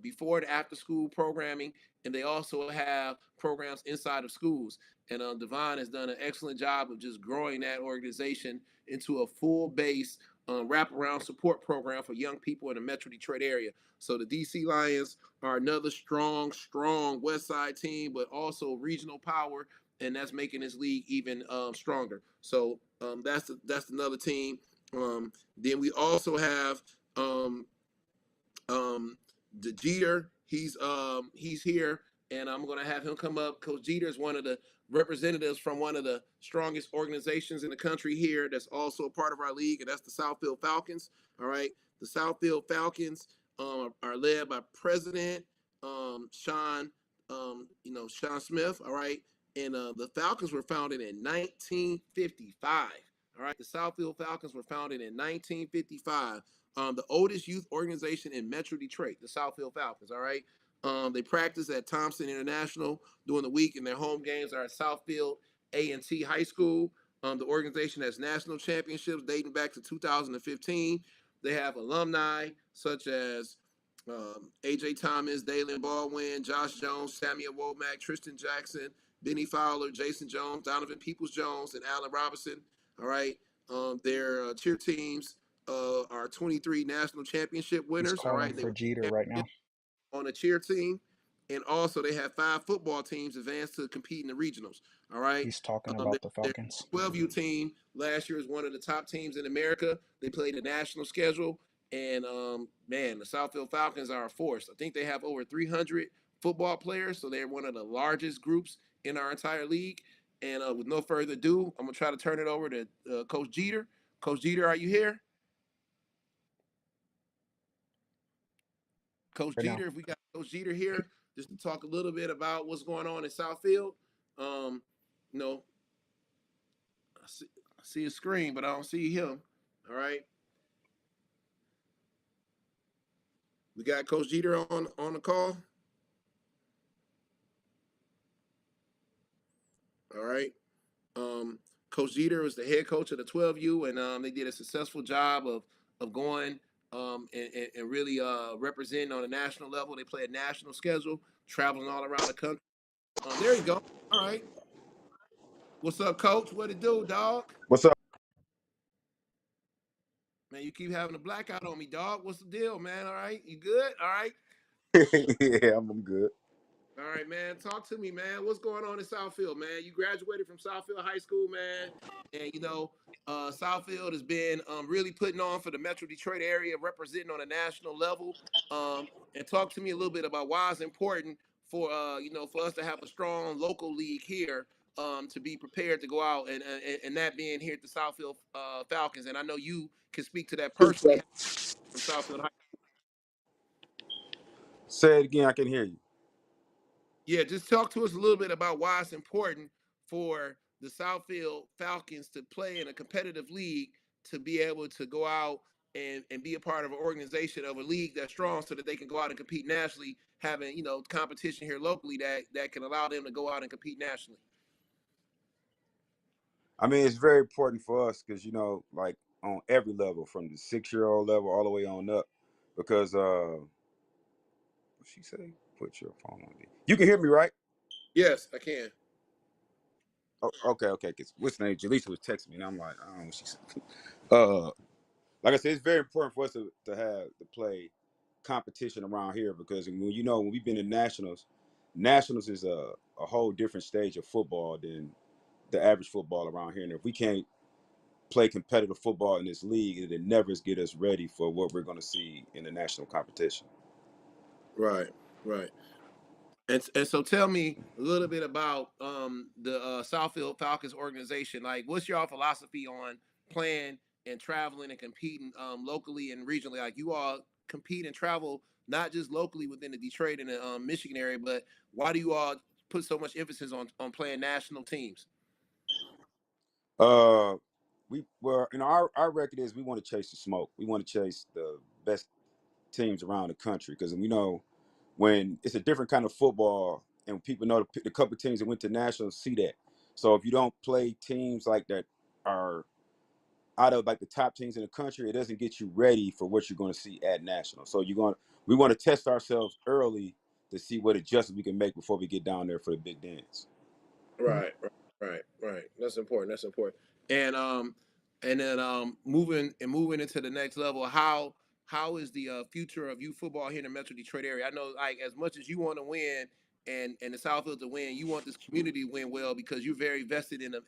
before and after school programming, and they also have programs inside of schools. And Devon has done an excellent job of just growing that organization into a full base wraparound support program for young people in the Metro Detroit area. So the DC Lions are another strong West Side team, but also regional power, and that's making this league even stronger. So that's another team. Then we also have the Jeter. He's here, and I'm gonna have him come up. Coach Jeter is one of the representatives from one of the strongest organizations in the country here. That's also a part of our league, and that's the Southfield Falcons. All right, the Southfield Falcons are led by President Sean, Sean Smith. All right, and the Falcons were founded in 1955. All right, the Southfield Falcons were founded in 1955. The oldest youth organization in Metro Detroit, the Southfield Falcons. All right. They practice at Thompson International during the week, and their home games are at Southfield A&T High School. The organization has national championships dating back to 2015. They have alumni such as A.J. Thomas, Dalen Baldwin, Josh Jones, Samuel Womack, Tristan Jackson, Benny Fowler, Jason Jones, Donovan Peoples-Jones, and Allen Robinson. All right. Their cheer teams are 23 national championship He's winners. All calling right, they for won Jeter right now. on a cheer team, and also they have 5 football teams advanced to compete in the regionals. All right, He's talking their about the Falcons. 12U team last year was one of the top teams in America. They played a national schedule, and man, the Southfield Falcons are a force. I think they have over 300 football players, so they're one of the largest groups in our entire league. And with no further ado, I'm gonna try to turn it over to Coach Jeter. Coach Jeter, are you here? Coach Right now. Jeter, if we got Coach Jeter here, just to talk a little bit about what's going on in Southfield. Um, you know, I see his screen, but I don't see him. All right. We got Coach Jeter on the call. All right. Um, Coach Jeter was the head coach of the 12U, and they did a successful job of going and really representing on a national level. They play a national schedule, traveling all around the country. There you go. All right. What's up, Coach? What it do, dog? What's up? Man, you keep having a blackout on me, dog. What's the deal, man? All right, you good? All right. Yeah, I'm good. All right, man. Talk to me, man. What's going on in Southfield, man? You graduated from Southfield High School, man, and Southfield has been really putting on for the Metro Detroit area, representing on a national level. And talk to me a little bit about why it's important for for us to have a strong local league here, to be prepared to go out and that being here at the Southfield Falcons. And I know you can speak to that personally from Southfield High. Say it again. I can hear you. Yeah, just talk to us a little bit about why it's important for the Southfield Falcons to play in a competitive league, to be able to go out and be a part of an organization of a league that's strong so that they can go out and compete nationally, having, competition here locally that can allow them to go out and compete nationally. I mean, it's very important for us because like on every level, from the 6-year-old level all the way on up, because what she say? Put your phone on me. You can hear me, right? Yes, I can. Oh, okay. Cause what's the name? Jaleesa was texting me, and I'm like, I don't know what she said. Like I said, it's very important for us to play competition around here because when we've been in nationals is a whole different stage of football than the average football around here. And if we can't play competitive football in this league, it never get us ready for what we're going to see in the national competition. Right, right. And so tell me a little bit about the Southfield Falcons organization. Like, what's your philosophy on playing and traveling and competing locally and regionally? Like, you all compete and travel not just locally within the Detroit and the Michigan area, but why do you all put so much emphasis on playing national teams? Uh, our record is we want to chase the smoke. We want to chase the best teams around the country because we know when it's a different kind of football and people know the couple teams that went to nationals see that. So if you don't play teams like that are out of like the top teams in the country, it doesn't get you ready for what you're going to see at national. So we want to test ourselves early to see what adjustments we can make before we get down there for the big dance. Right, right. That's important. That's important. And then moving into the next level, how is the future of youth football here in the Metro Detroit area? I know, like, as much as you want to win and the Southfield to win, you want this community to win well because you're very vested in the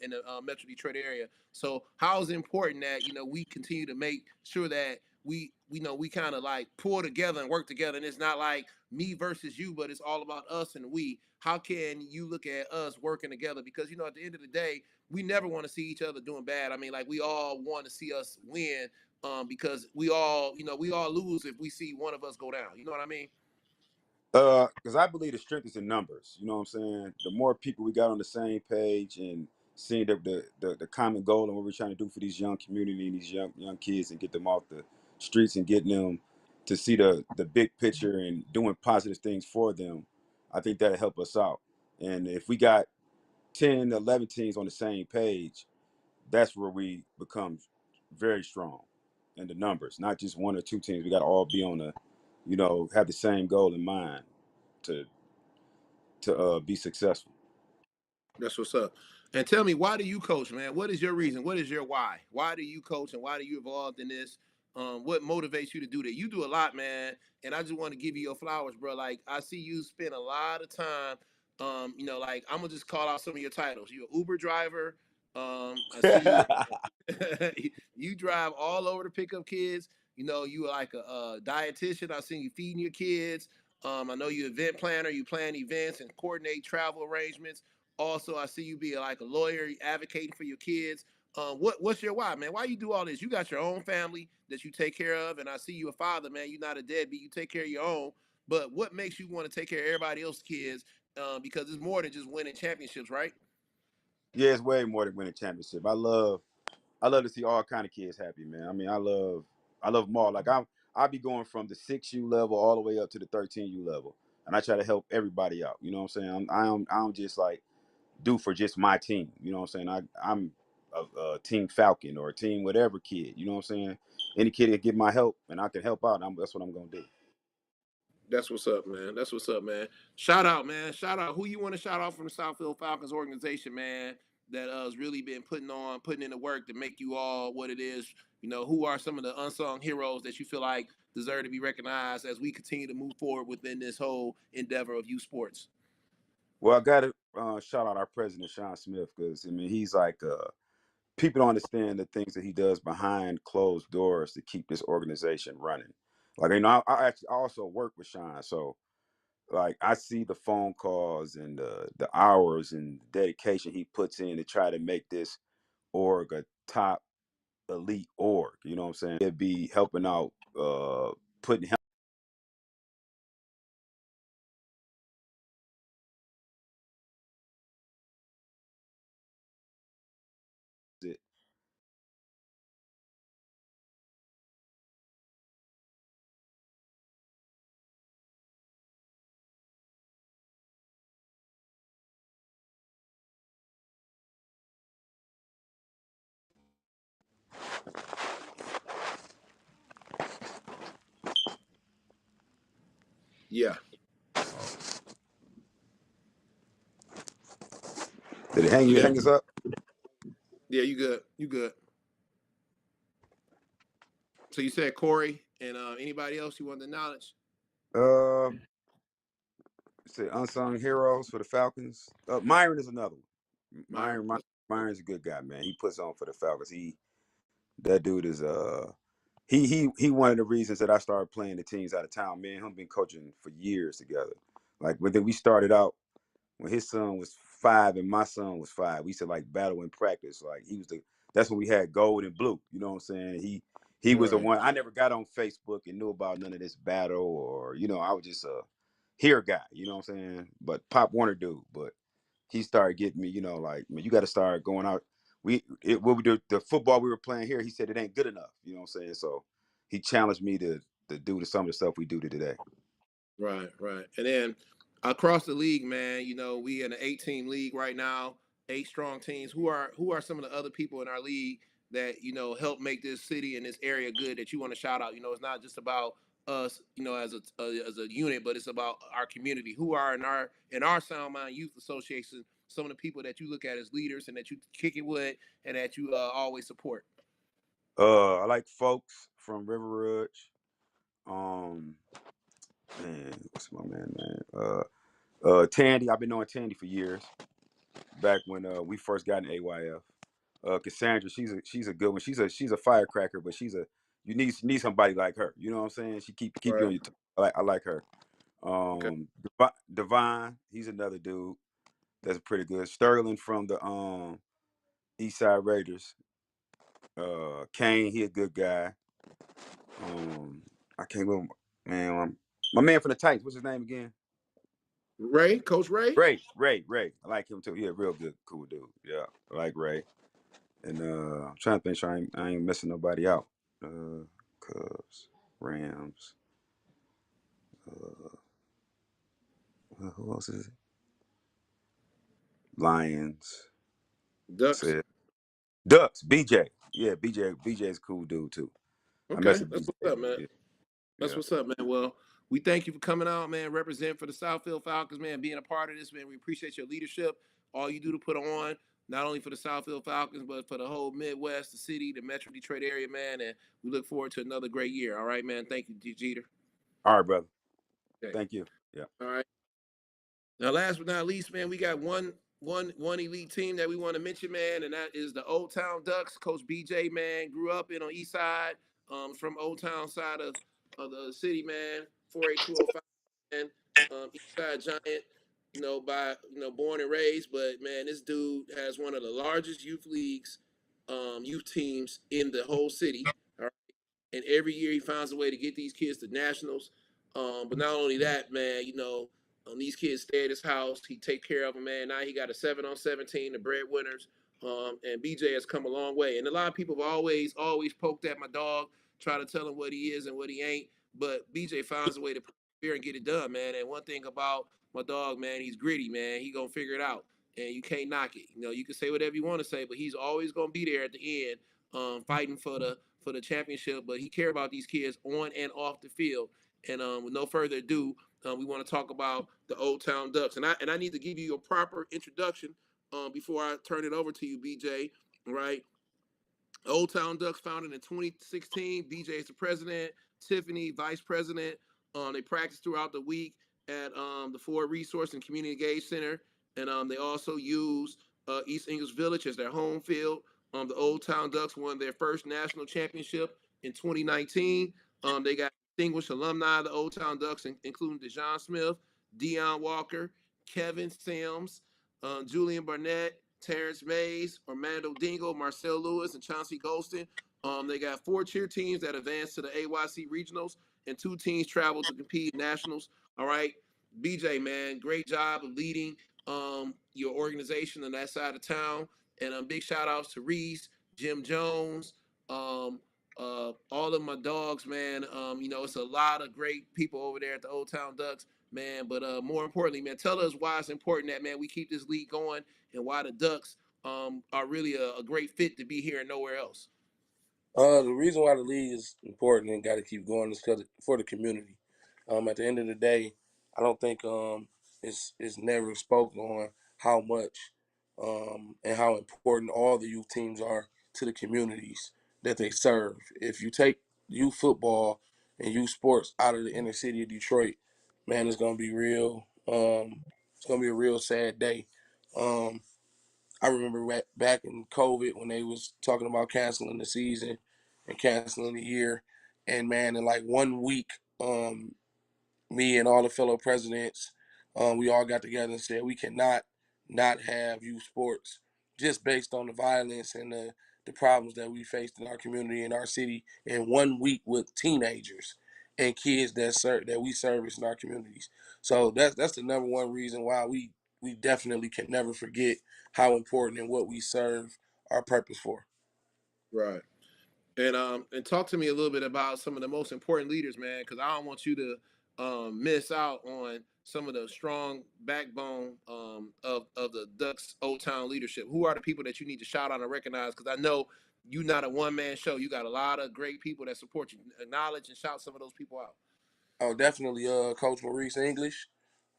Metro Detroit area. So how is it important that we continue to make sure that we kind of like pull together and work together, and it's not like me versus you, but it's all about us and we. How can you look at us working together? Because at the end of the day, we never want to see each other doing bad. I mean, like, we all want to see us win, because we all lose if we see one of us go down. You know what I mean? Because I believe the strength is in numbers. You know what I'm saying? The more people we got on the same page and seeing the common goal and what we're trying to do for these young community and these young kids and get them off the streets and getting them to see the big picture and doing positive things for them, I think that'll help us out. And if we got 10, 11 teams on the same page, that's where we become very strong in the numbers, not just one or two teams. We got to all be on have the same goal in mind to be successful. That's what's up. And tell me, why do you coach, man? What is your reason? What is your why? Why do you coach and why do you involved in this? What motivates you to do that? You do a lot, man. And I just want to give you your flowers, bro. Like, I see you spend a lot of time. Like, I'm gonna just call out some of your titles. You're an Uber driver. I see you. You drive all over to pick up kids. You are like a dietitian. I seen you feeding your kids. I know you're an event planner. You plan events and coordinate travel arrangements. Also, I see you be like a lawyer, advocating for your kids. What's your why, man? Why you do all this? You got your own family that you take care of, and I see you a father, man. You're not a deadbeat. You take care of your own. But what makes you want to take care of everybody else's kids? Because it's more than just winning championships, right? Yeah, it's way more than winning championship. I love to see all kind of kids happy, man. I mean, I love them all. Like I be going from the 6U level all the way up to the 13U level, and I try to help everybody out. You know what I'm saying? I'm just like do for just my team. You know what I'm saying? I'm a team Falcon or a team whatever kid. You know what I'm saying? Any kid that get my help and I can help out, that's what I'm gonna do. That's what's up, man. That's what's up, man. Shout out, man. Shout out. Who you want to shout out from the Southfield Falcons organization, man? That has really been putting in the work to make you all what it is. You know, who are some of the unsung heroes that you feel like deserve to be recognized as we continue to move forward within this whole endeavor of youth sports? Well, I got to shout out our president, Sean Smith, because I mean he's like people don't understand the things that he does behind closed doors to keep this organization running. Like I actually also work with Sean, so like I see the phone calls and the hours and dedication he puts in to try to make this org a top elite org. You know what I'm saying? It'd be helping out, putting him. Yeah. Did it hang You you there? hang us up? Yeah, you good. You good. So you said Corey and anybody else you want to acknowledge? Uh, say unsung heroes for the Falcons. Myron is another one. Myron. Myron's a good guy, man. He puts on for the Falcons. That dude is he one of the reasons that I started playing the teams out of town. Me and him been coaching for years together. Like when we started out when his son was 5 and my son was 5. We used to like battle in practice. Like that's when we had gold and blue. You know what I'm saying? He was the Right. one. I never got on Facebook and knew about none of this battle or I was just a here guy. You know what I'm saying? But Pop Warner dude. But he started getting me. Like man, you got to start going out. What we do the football we were playing here. He said it ain't good enough. You know what I'm saying? So he challenged me to do some of the stuff we do today. Right, right. And then across the league, man, you know, we in an 8-team league right now, 8 strong teams. Who are some of the other people in our league that, you know, help make this city and this area good that you want to shout out? You know, it's not just about us, you know, as a unit, but it's about our community. Who are in our Sound Mind Youth Association, some of the people that you look at as leaders and that you kick it with and that you always support? I like folks from River Rouge. Um, man, what's my man name? Tandy. I've been knowing Tandy for years. Back when we first got in AYF. Cassandra, she's a good one. She's a firecracker, but you need somebody like her. You know what I'm saying? She keep you Right. on your toes. I like her. Okay. Divine, he's another dude that's pretty good. Sterling from the East Side Raiders. Kane, he a good guy. I can't remember, man. My man from the Titans. What's his name again? Ray, Coach Ray. Ray. I like him too. He a real good, cool dude. Yeah, I like Ray. And I'm trying to think sure I ain't missing nobody out. Cubs, Rams. Who else is it? Lions. Ducks. Said Ducks. BJ. Yeah, BJ's a cool dude too. I mess Okay, with that's BJ. what's up, man. Yeah, That's yeah. what's up, man. Well, we thank you for coming out, man. Represent for the Southfield Falcons, man. Being a part of this, man. We appreciate your leadership. All you do to put on, not only for the Southfield Falcons, but for the whole Midwest, the city, the Metro Detroit area, man. And we look forward to another great year. All right, man. Thank you, Jeter. All right, brother. Okay. Thank you. Yeah. All right. Now, last but not least, man, we got one elite team that we want to mention, man, and that is the Oldtown Ducks. Coach BJ, man, grew up in on East Side, from Old Town side of the city, man. 48205, man, East Side Giant. Born and raised, but man, this dude has one of the largest youth leagues, youth teams in the whole city. All right? And every year he finds a way to get these kids to nationals. But not only that, man, these kids stay at his house. He take care of them, man. Now he got a 7-on-17, the breadwinners. And BJ has come a long way. And a lot of people have always poked at my dog, try to tell him what he is and what he ain't. But BJ finds a way to persevere and get it done, man. And one thing about my dog, man, he's gritty, man. He gonna figure it out, and you can't knock it. You know, you can say whatever you want to say, but he's always gonna be there at the end, fighting for the championship. But he care about these kids on and off the field. And with no further ado, we want to talk about the Oldtown Ducks, and I need to give you a proper introduction before I turn it over to you, BJ. Right? Oldtown Ducks founded in 2016. BJ is the president, Tiffany vice president. They practice throughout the week at the Ford Resource and Community Engage Center, and they also use East English Village as their home field. The Oldtown Ducks won their first national championship in 2019. They got distinguished alumni of the Oldtown Ducks, including DeJon Smith, Deion Walker, Kevin Sims, Julian Barnett, Terrence Mays, Armando Dingle, Marcel Lewis, and Chauncey Golston. They got 4 cheer teams that advanced to the AYC regionals, and 2 teams traveled to compete in nationals. All right, BJ, man, great job of leading your organization on that side of town. And big shout outs to Reese, Jim Jones, um, all of my dogs, man. You know, it's a lot of great people over there at the Oldtown Ducks, man. But more importantly, man, tell us why it's important that, man, we keep this league going, and why the Ducks are really a great fit to be here and nowhere else. The reason why the league is important and got to keep going is because for the community. At the end of the day, I don't think it's never spoken on how much and how important all the youth teams are to the communities that they serve. If you take youth football and youth sports out of the inner city of Detroit, man, it's gonna be real. It's gonna be a real sad day. Um, I remember back in COVID when they was talking about canceling the season and canceling the year, and man, in like 1 week, me and all the fellow presidents, we all got together and said we cannot not have youth sports just based on the violence and the problems that we faced in our community in our city in 1 week with teenagers and kids that we service in our communities. So that's the number one reason why we definitely can never forget how important and what we serve our purpose for. Right. And talk to me a little bit about some of the most important leaders, man, because I don't want you to miss out on some of the strong backbone of the Ducks Old Town leadership. Who are the people that you need to shout out and recognize? Because I know you're not a one man show. You got a lot of great people that support you. Acknowledge and shout some of those people out. Oh, definitely, Coach Maurice English,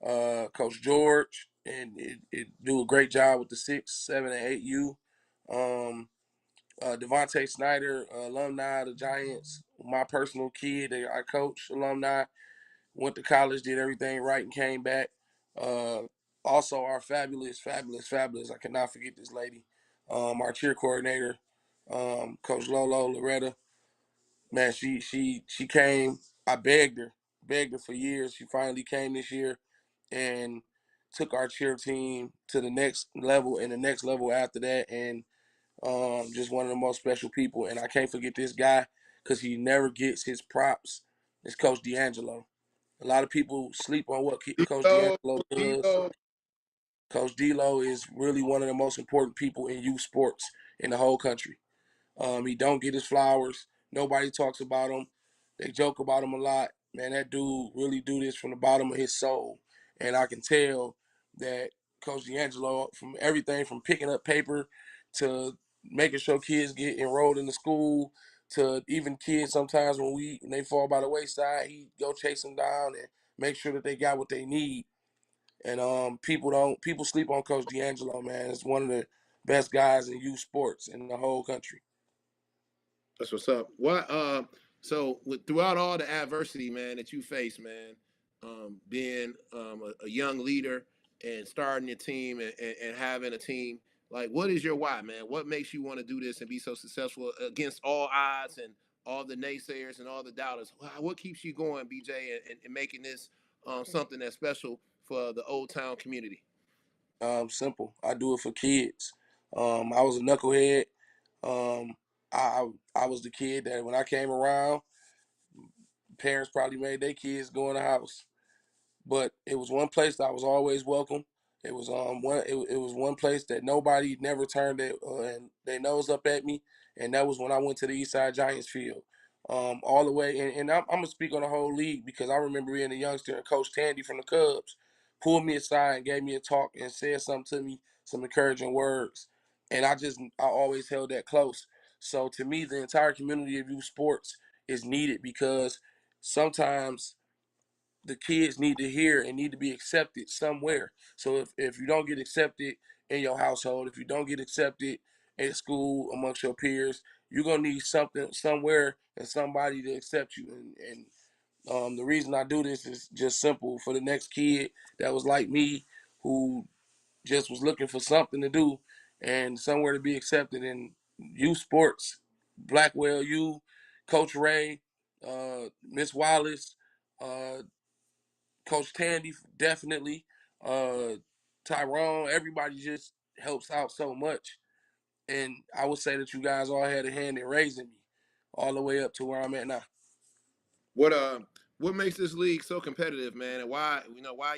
Coach George, and it do a great job with the 6, 7, and 8U. Um, Devontae Snyder, alumni of the Giants, my personal kid that I coach, alumni, went to college, did everything right, and came back. Uh, Also, our fabulous, I cannot forget this lady, our cheer coordinator, Coach Loretta. Man, she came. I begged her for years. She finally came this year and took our cheer team to the next level and the next level after that. And just one of the most special people. And I can't forget this guy because he never gets his props. It's Coach D'Angelo. A lot of people sleep on what Coach Dilo, D'Angelo does. Dilo. Coach D'Lo is really one of the most important people in youth sports in the whole country. He don't get his flowers. Nobody talks about him. They joke about him a lot. Man, that dude really do this from the bottom of his soul. And I can tell that Coach D'Angelo, from everything from picking up paper to making sure kids get enrolled in the school to even kids sometimes when they fall by the wayside, he go chase them down and make sure that they got what they need. And people sleep on Coach D'Angelo, man. It's one of the best guys in youth sports in the whole country. That's what's up. What so with throughout all the adversity, man, that you face, man, being a young leader and starting your team and having a team, like what is your why, man? What makes you want to do this and be so successful against all odds and all the naysayers and all the doubters? What keeps you going, BJ, and making this something that's special for the Old Town community? Simple. I do it for kids. I was a knucklehead. Um, I was the kid that when I came around, parents probably made their kids go in the house. But it was one place that I was always welcome. It was it was one place that nobody never turned and they nose up at me, and that was when I went to the Eastside Giants field. all the way. And I'm gonna speak on the whole league because I remember being a youngster and Coach Tandy from the Cubs pulled me aside and gave me a talk and said something to me, some encouraging words, and I always held that close. So to me, the entire community of youth sports is needed because sometimes the kids need to hear and need to be accepted somewhere. So if you don't get accepted in your household, if you don't get accepted at school amongst your peers, you're gonna need something somewhere and somebody to accept you. And the reason I do this is just simple for the next kid that was like me, who just was looking for something to do and somewhere to be accepted in youth sports. Blackwell, you, Coach Ray, Miss Wallace, uh, Coach Tandy, definitely. Uh, Tyrone, everybody just helps out so much. And I would say that you guys all had a hand in raising me all the way up to where I'm at now. What what makes this league so competitive, man, and why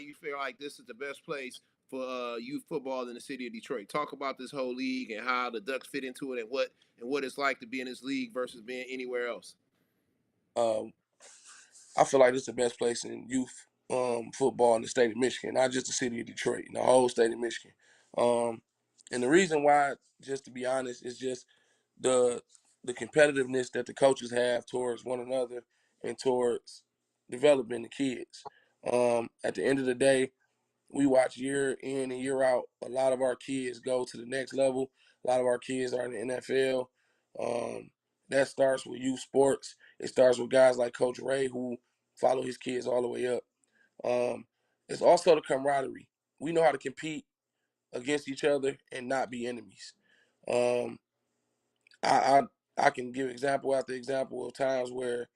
you feel like this is the best place for youth football in the city of Detroit? Talk about this whole league and how the Ducks fit into it, and what it's like to be in this league versus being anywhere else. Um, I feel like this is the best place in youth football in the state of Michigan, not just the city of Detroit, the whole state of Michigan. Um, and the reason why, just to be honest, is just the the competitiveness that the coaches have towards one another and towards developing the kids. At the end of the day, we watch year in and year out. A lot of our kids go to the next level. A lot of our kids are in the NFL. Um, that starts with youth sports. It starts with guys like Coach Ray who follow his kids all the way up. Um, it's also the camaraderie. We know how to compete against each other and not be enemies. Um, I, I can give example after example of times where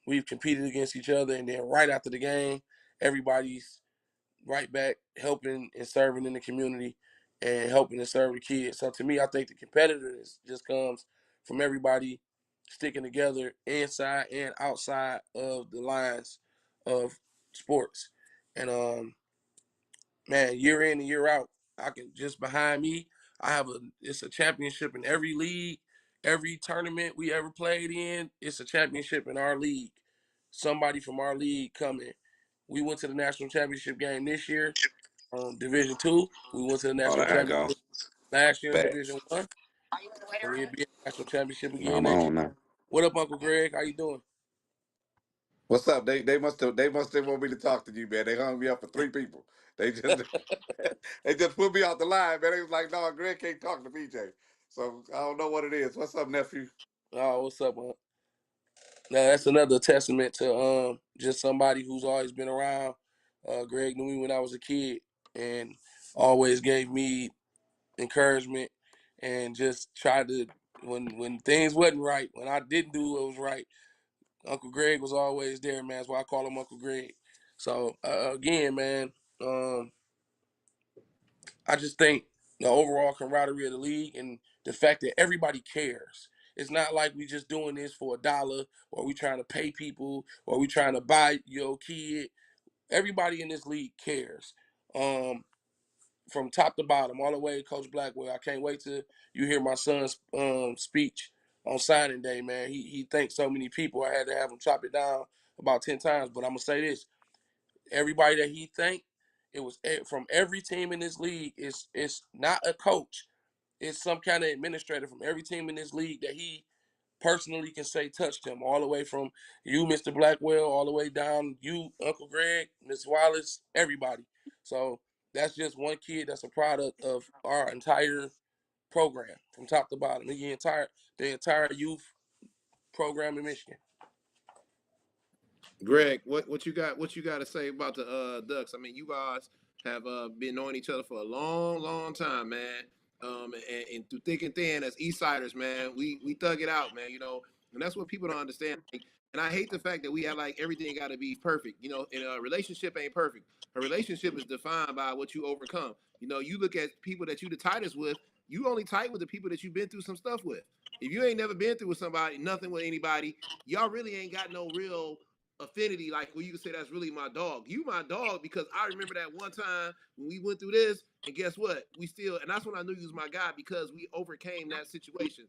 we've competed against each other, and then right after the game, everybody's right back helping and serving in the community and helping to serve the kids. So to me, I think the competitiveness just comes from everybody sticking together inside and outside of the lines of sports. And man, year in and year out, I can just behind me, it's a championship in every league, every tournament we ever played in, it's a championship in our league. Somebody from our league coming. We went to the national championship game this year, Division Two. We went to the Oh, national there I go. championship last year in Back. Division One, and we'll be in the national championship again I'm next on year. now. What up, Uncle Greg? How you doing? What's up? They must have want me to talk to you, man. They hung me up for three people. They just they just put me off the line, man. They was like, no, Greg can't talk to BJ. So I don't know what it is. What's up, nephew? Oh, what's up, man? Now that's another testament to just somebody who's always been around. Greg knew me when I was a kid and always gave me encouragement and just tried to when things wasn't right, when I didn't do what was right, Uncle Greg was always there, man. That's why I call him Uncle Greg. So again, man, um, I just think the overall camaraderie of the league and the fact that everybody cares. It's not like we just doing this for $1 or we trying to pay people or we trying to buy your kid. Everybody in this league cares. Um, from top to bottom, all the way, Coach Blackwell. I can't wait till you hear my son's speech on signing day, man. He thanked so many people. I had to have him chop it down about 10 times. But I'm gonna say this: everybody that he thanked, it was from every team in this league. It's not a coach. It's some kind of administrator from every team in this league that he personally can say touched him, all the way from you, Mr. Blackwell, all the way down you, Uncle Greg, Miss Wallace, everybody. So that's just one kid that's a product of our entire program from top to bottom. The entire youth program in Michigan. Greg, what you got to say about the Ducks? I mean, you guys have been knowing each other for a long time, man. And through thick and thin, as East Siders, man, we thug it out, man. And that's what people don't understand. Like, and I hate the fact that we have like everything got to be perfect. And a relationship ain't perfect. A relationship is defined by what you overcome. You look at people that you the tightest with. You only tight with the people that you've been through some stuff with. If you ain't never been through with somebody, nothing with anybody, y'all really ain't got no real affinity, like where you can say that's really my dog. You my dog because I remember that one time when we went through this, and guess what? And that's when I knew you was my guy because we overcame that situation.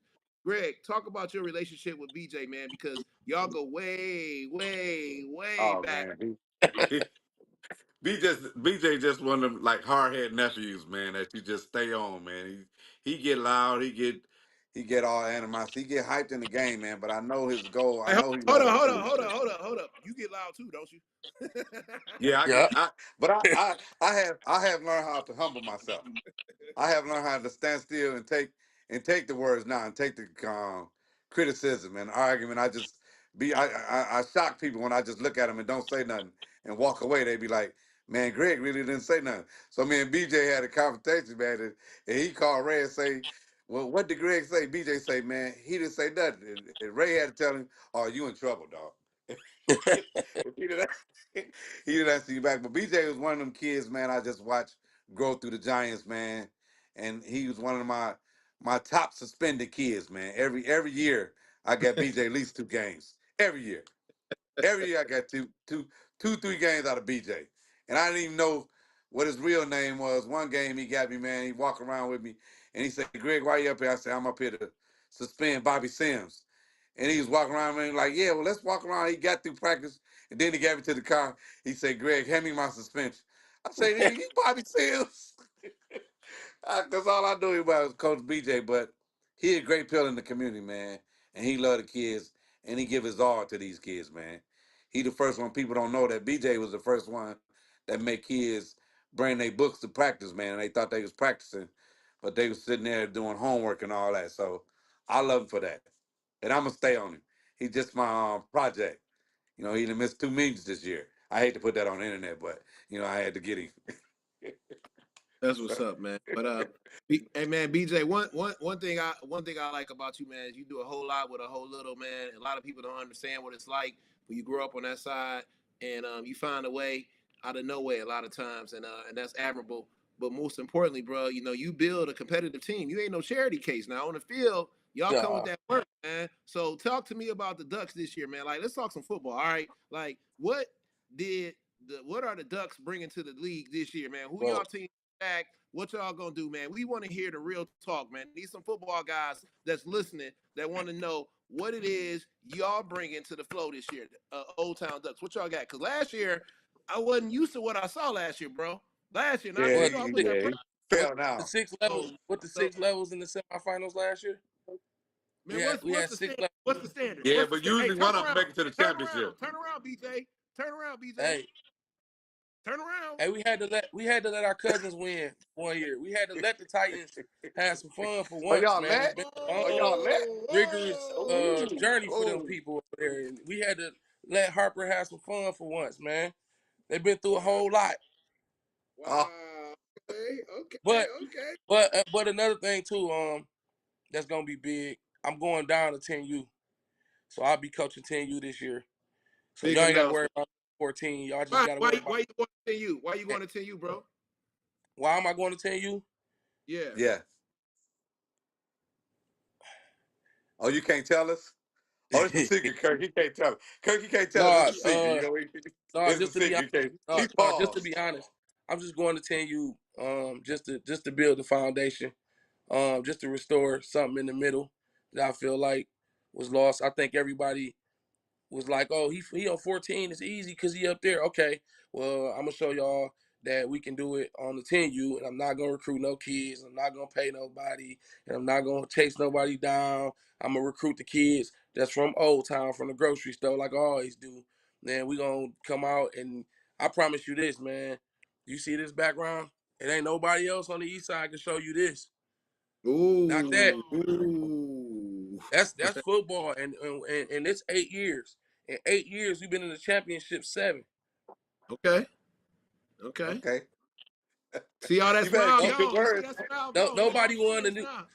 Greg, talk about your relationship with BJ, man, because y'all go way, way, way Oh back. man, BJ just one of them like hard head nephews, man, that you just stay on, man. He get loud, he get all animosity, he get hyped in the game, man. But I know his goal. I Hey, know he hold want on, to hold on, achieve hold on, something. hold up. You get loud too, don't you? Yeah, Yeah. but I have learned how to humble myself. I have learned how to stand still and take the words now and take the criticism and argument. I shock people when I just look at them and don't say nothing and walk away. They be like, "Man, Greg really didn't say nothing." So me and BJ had a conversation, man, and he called Ray and say, "Well, what did Greg say?" BJ say, "Man, he didn't say nothing." And Ray had to tell him, "Oh, you in trouble, dog." If he didn't, he didn't answer you back. But BJ was one of them kids, man. I just watched grow through the Giants, man, and he was one of my top suspended kids, man. Every year I got BJ at least 2 games. Every year I got two, 3 games out of BJ, and I didn't even know what his real name was. One game he got me, man. He walked around with me, and he said, "Greg, why you up here?" I said, "I'm up here to suspend Bobby Sims." And he was walking around me like, "Yeah, well, let's walk around." He got through practice, and then he got me to the car. He said, "Greg, hand me my suspension." I said, "Nigga, you Bobby Sims." That's all I knew about was Coach BJ, but he a great pillar in the community, man. And he love the kids, and he give his all to these kids, man. He the first one. People don't know that BJ was the first one that made kids bring their books to practice, man. And they thought they was practicing, but they was sitting there doing homework and all that. So I love him for that, and I'm gonna stay on him. He's just my project. He done missed 2 meetings this year. I hate to put that on the internet, but I had to get him. That's what's So, up, man. But hey man, BJ, one thing I like about you, man, is you do a whole lot with a whole little, man. A lot of people don't understand what it's like when you grow up on that side, and you find a way out of nowhere a lot of times, and that's admirable. But most importantly, bro, you build a competitive team. You ain't no charity case. Now on the field, y'all come with Yeah. that work, man. So talk to me about the Ducks this year, man. Like, let's talk some football. All right, like did what are the Ducks bringing to the league this year, man? Who Bro. y'all team back? What y'all gonna do, man? We want to hear the real talk, man. These some football guys that's listening that want to know what it is y'all bringing to the flow this year. Old Town Ducks. What y'all got? Because last year I wasn't used to what I saw last year, bro. Last year, not yeah, you What know, I he, put that yeah, pressure. he what fell the now. six So, levels? What the so six levels in the semifinals last year? man, We what's had the six standard? levels. What's the standard? Yeah, What's the but standard? Hey, usually one turn of them make around, it to the turn around, championship. turn around, BJ, turn around, BJ, Hey, turn around. hey, we had to let our cousins win one year. We had to let the Titans have some fun for Oh, once, y'all man. It's let? been a Oh, long, y'all let? rigorous Oh, journey for them oh. people over there, and we had to let Harper have some fun for once, man. They've been through a whole lot, Oh, Wow. Okay. Okay. but Okay. but another thing too, that's gonna be big. I'm going down to 10U, so I'll be coaching 10U this year. So Big y'all ain't got to worry announcement. about 14. Y'all just Why? got to Why? worry about Why you going to 10U? Why you going to 10U, bro? why am I going to 10U? Yeah. yeah. Oh, you can't tell us? Oh, it's a secret, Kirk. You can't tell us. Kirk, you can't tell us. It's no, a secret. no, It's a just to be secret. honest, You can't. no, He no, just to paused. be honest, I'm just going to 10U, just to build the foundation, just to restore something in the middle that I feel like was lost. I think everybody was like, "Oh, he on 14. It's easy because he up there." Okay, well, I'm gonna show y'all that we can do it on the 10U, and I'm not gonna recruit no kids. I'm not gonna pay nobody, and I'm not gonna chase nobody down. I'm gonna recruit the kids that's from Old Town, from the grocery store, like I always do. Then we gonna come out, and I promise you this, man. You see this background? It ain't nobody else on the east side can show you this. Not that. Ooh. Ooh. That's football, and it's 8 years. In 8 years, we've been in the championship 7. Okay. Okay. Okay. See all that You better smile No, keep your gone. You see words. that smile no, gone. nobody See won the that new. smile.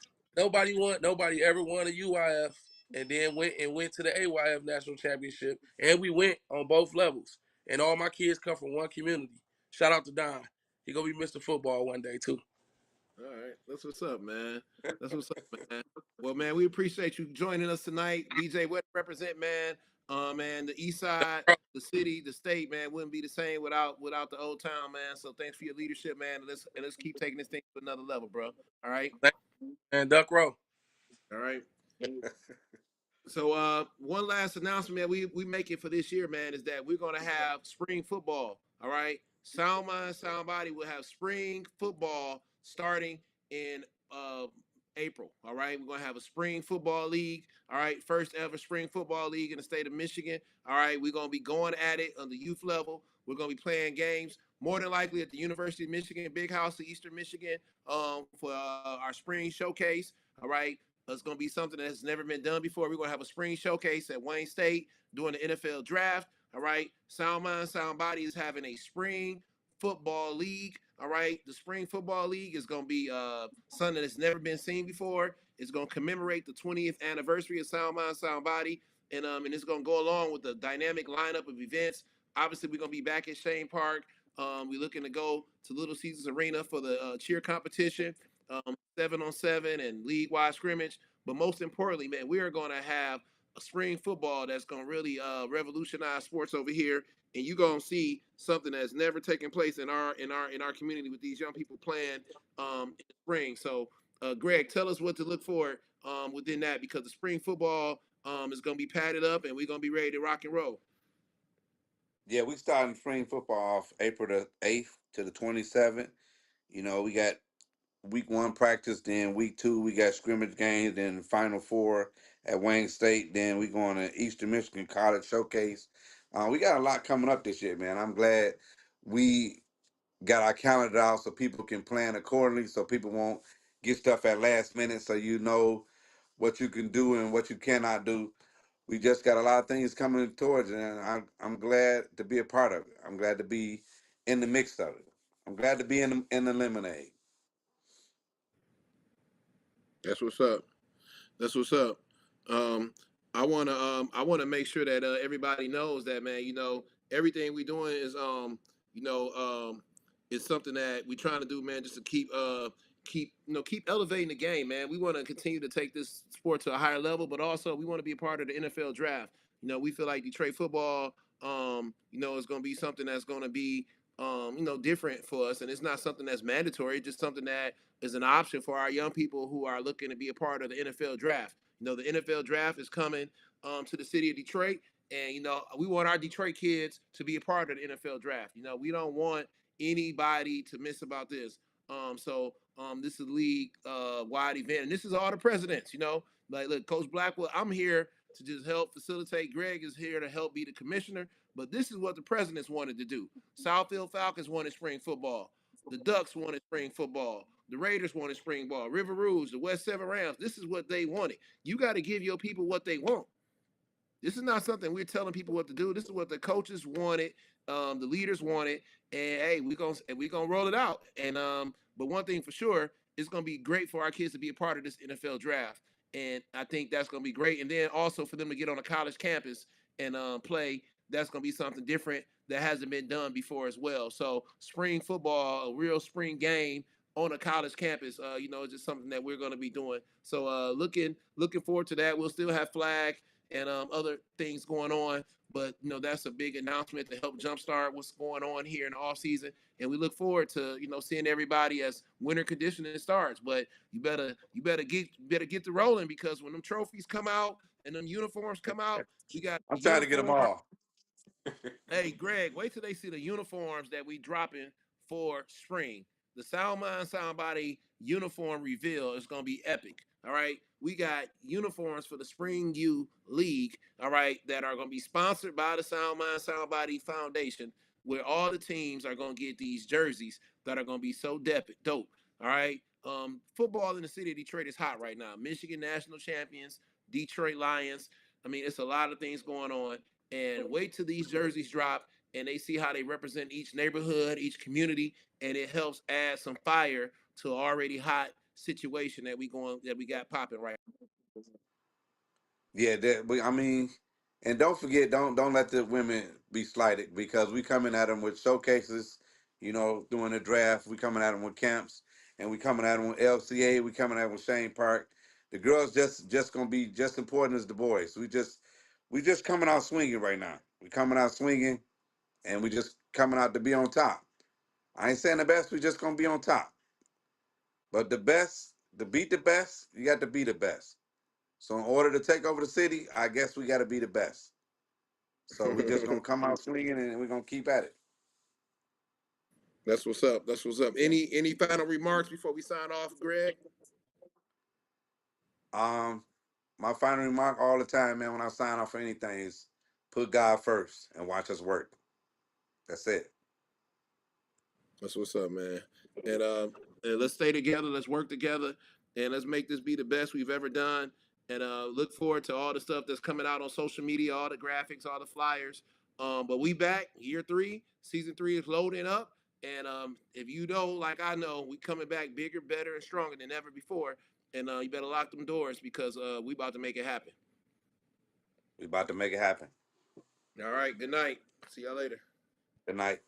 Nobody ever won a UIF, and then went to the AYF national championship, and we went on both levels. And all my kids come from one community. Shout out to Don. He gonna be Mr. Football one day too. All right. That's what's up, man. That's what's up, man. Well, man, we appreciate you joining us tonight. BJ, what represent, man? Man, the east side, the city, the state, man, wouldn't be the same without the old town, man. So thanks for your leadership, man. And let's keep taking this thing to another level, bro. All right. And Duck Row. All right. So one last announcement that we make it for this year, man, is that we're gonna have spring football. All right. Sound Mind, Sound Body will have spring football starting in April. All right. We're gonna have a spring football league. All right. First ever spring football league in the state of Michigan. All right. We're gonna be going at it on the youth level. We're gonna be playing games more than likely at the University of Michigan, Big House of Eastern Michigan, for our spring showcase. All right. It's going to be something that has never been done before. We're going to have a spring showcase at Wayne State during the NFL draft. All right. Sound Mind, Sound Body is having a spring football league. All right. The spring football league is going to be something that's never been seen before. It's going to commemorate the 20th anniversary of Sound Mind, Sound Body. And it's going to go along with the dynamic lineup of events. Obviously, we're going to be back at Shane Park. We're looking to go to Little Caesars Arena for the cheer competition. 7-on-7 and league-wide scrimmage. But most importantly, man, we are going to have a spring football that's going to really revolutionize sports over here, and you're going to see something that's never taken place in our community with these young people playing in the spring. So, Greg, tell us what to look for within that, because the spring football is going to be padded up, and we're going to be ready to rock and roll. Yeah, we starting spring football off April the 8th to the 27th. We got week 1 practice, then week 2 we got scrimmage games, then the final 4 at Wayne State. Then we going to Eastern Michigan College Showcase. We got a lot coming up this year, man. I'm glad we got our calendar out so people can plan accordingly, so people won't get stuff at last minute, so you know what you can do and what you cannot do. We just got a lot of things coming towards it, and I'm glad to be a part of it. I'm glad to be in the mix of it. I'm glad to be in the lemonade. That's what's up. That's what's up. Um, I wanna make sure that everybody knows that, man. Everything we doing is you know is something that we trying to do, man, just to keep elevating the game, man. We want to continue to take this sport to a higher level, but also we want to be a part of the NFL draft. We feel like Detroit football, is going to be something that's going to be different for us, and it's not something that's mandatory. It's just something that is an option for our young people who are looking to be a part of the NFL draft. The NFL draft is coming to the city of Detroit, and we want our Detroit kids to be a part of the NFL draft. We don't want anybody to miss about this. So this is a league wide event, and this is all the presidents. Like, look, Coach Blackwell, I'm here to just help facilitate. Greg is here to help be the commissioner, but this is what the presidents wanted to do. Southfield Falcons wanted spring football. The Ducks wanted spring football. The Raiders wanted spring ball. River Rouge, the West Seven Rams. This is what they wanted. You got to give your people what they want. This is not something we're telling people what to do. This is what the coaches wanted, the leaders wanted, and hey, we gonna roll it out. And but one thing for sure, it's gonna be great for our kids to be a part of this NFL draft, and I think that's gonna be great. And then also for them to get on a college campus and play, that's gonna be something different that hasn't been done before as well. So spring football, a real spring game on a college campus, it's just something that we're going to be doing. So looking forward to that. We'll still have flag and other things going on, but that's a big announcement to help jumpstart what's going on here in the off season. And we look forward to seeing everybody as winter conditioning starts. But you better get to rolling, because when them trophies come out and them uniforms come out, we got I'm trying to get them uniforms. all. Hey, Greg, wait till they see the uniforms that we dropping for spring. The Sound Mind, Sound Body uniform reveal is going to be epic. All right. We got uniforms for the Spring U League, all right, that are going to be sponsored by the Sound Mind, Sound Body Foundation, where all the teams are going to get these jerseys that are going to be so dope. All right. Football in the city of Detroit is hot right now. Michigan national champions, Detroit Lions. I mean, it's a lot of things going on. And wait till these jerseys drop and they see how they represent each neighborhood, each community, and it helps add some fire to an already hot situation that we got popping right Yeah, I mean, and don't forget, don't let the women be slighted, because we coming at them with showcases. During the draft, we coming at them with camps, and we coming at them with LCA. We coming at them with Shane Park. The girls just gonna be just important as the boys. We just coming out swinging right now. We coming out swinging, and we just coming out to be on top. I ain't saying the best. We just gonna be on top. But the best, to beat the best, you got to be the best. So in order to take over the city, I guess we got to be the best. So we just gonna come out swinging, and we're gonna keep at it. That's what's up. That's what's up. Any final remarks before we sign off, Greg? Um, my final remark all the time, man, when I sign off for anything is put God first and watch us work. That's it. That's what's up, man. And let's stay together. Let's work together, and let's make this be the best we've ever done. And look forward to all the stuff that's coming out on social media, all the graphics, all the flyers. But we back year 3, season 3 is loading up. And if you know, like I know, we coming back bigger, better, and stronger than ever before. And you better lock them doors because we about to make it happen. We about to make it happen. All right. Good night. See y'all later. Good night.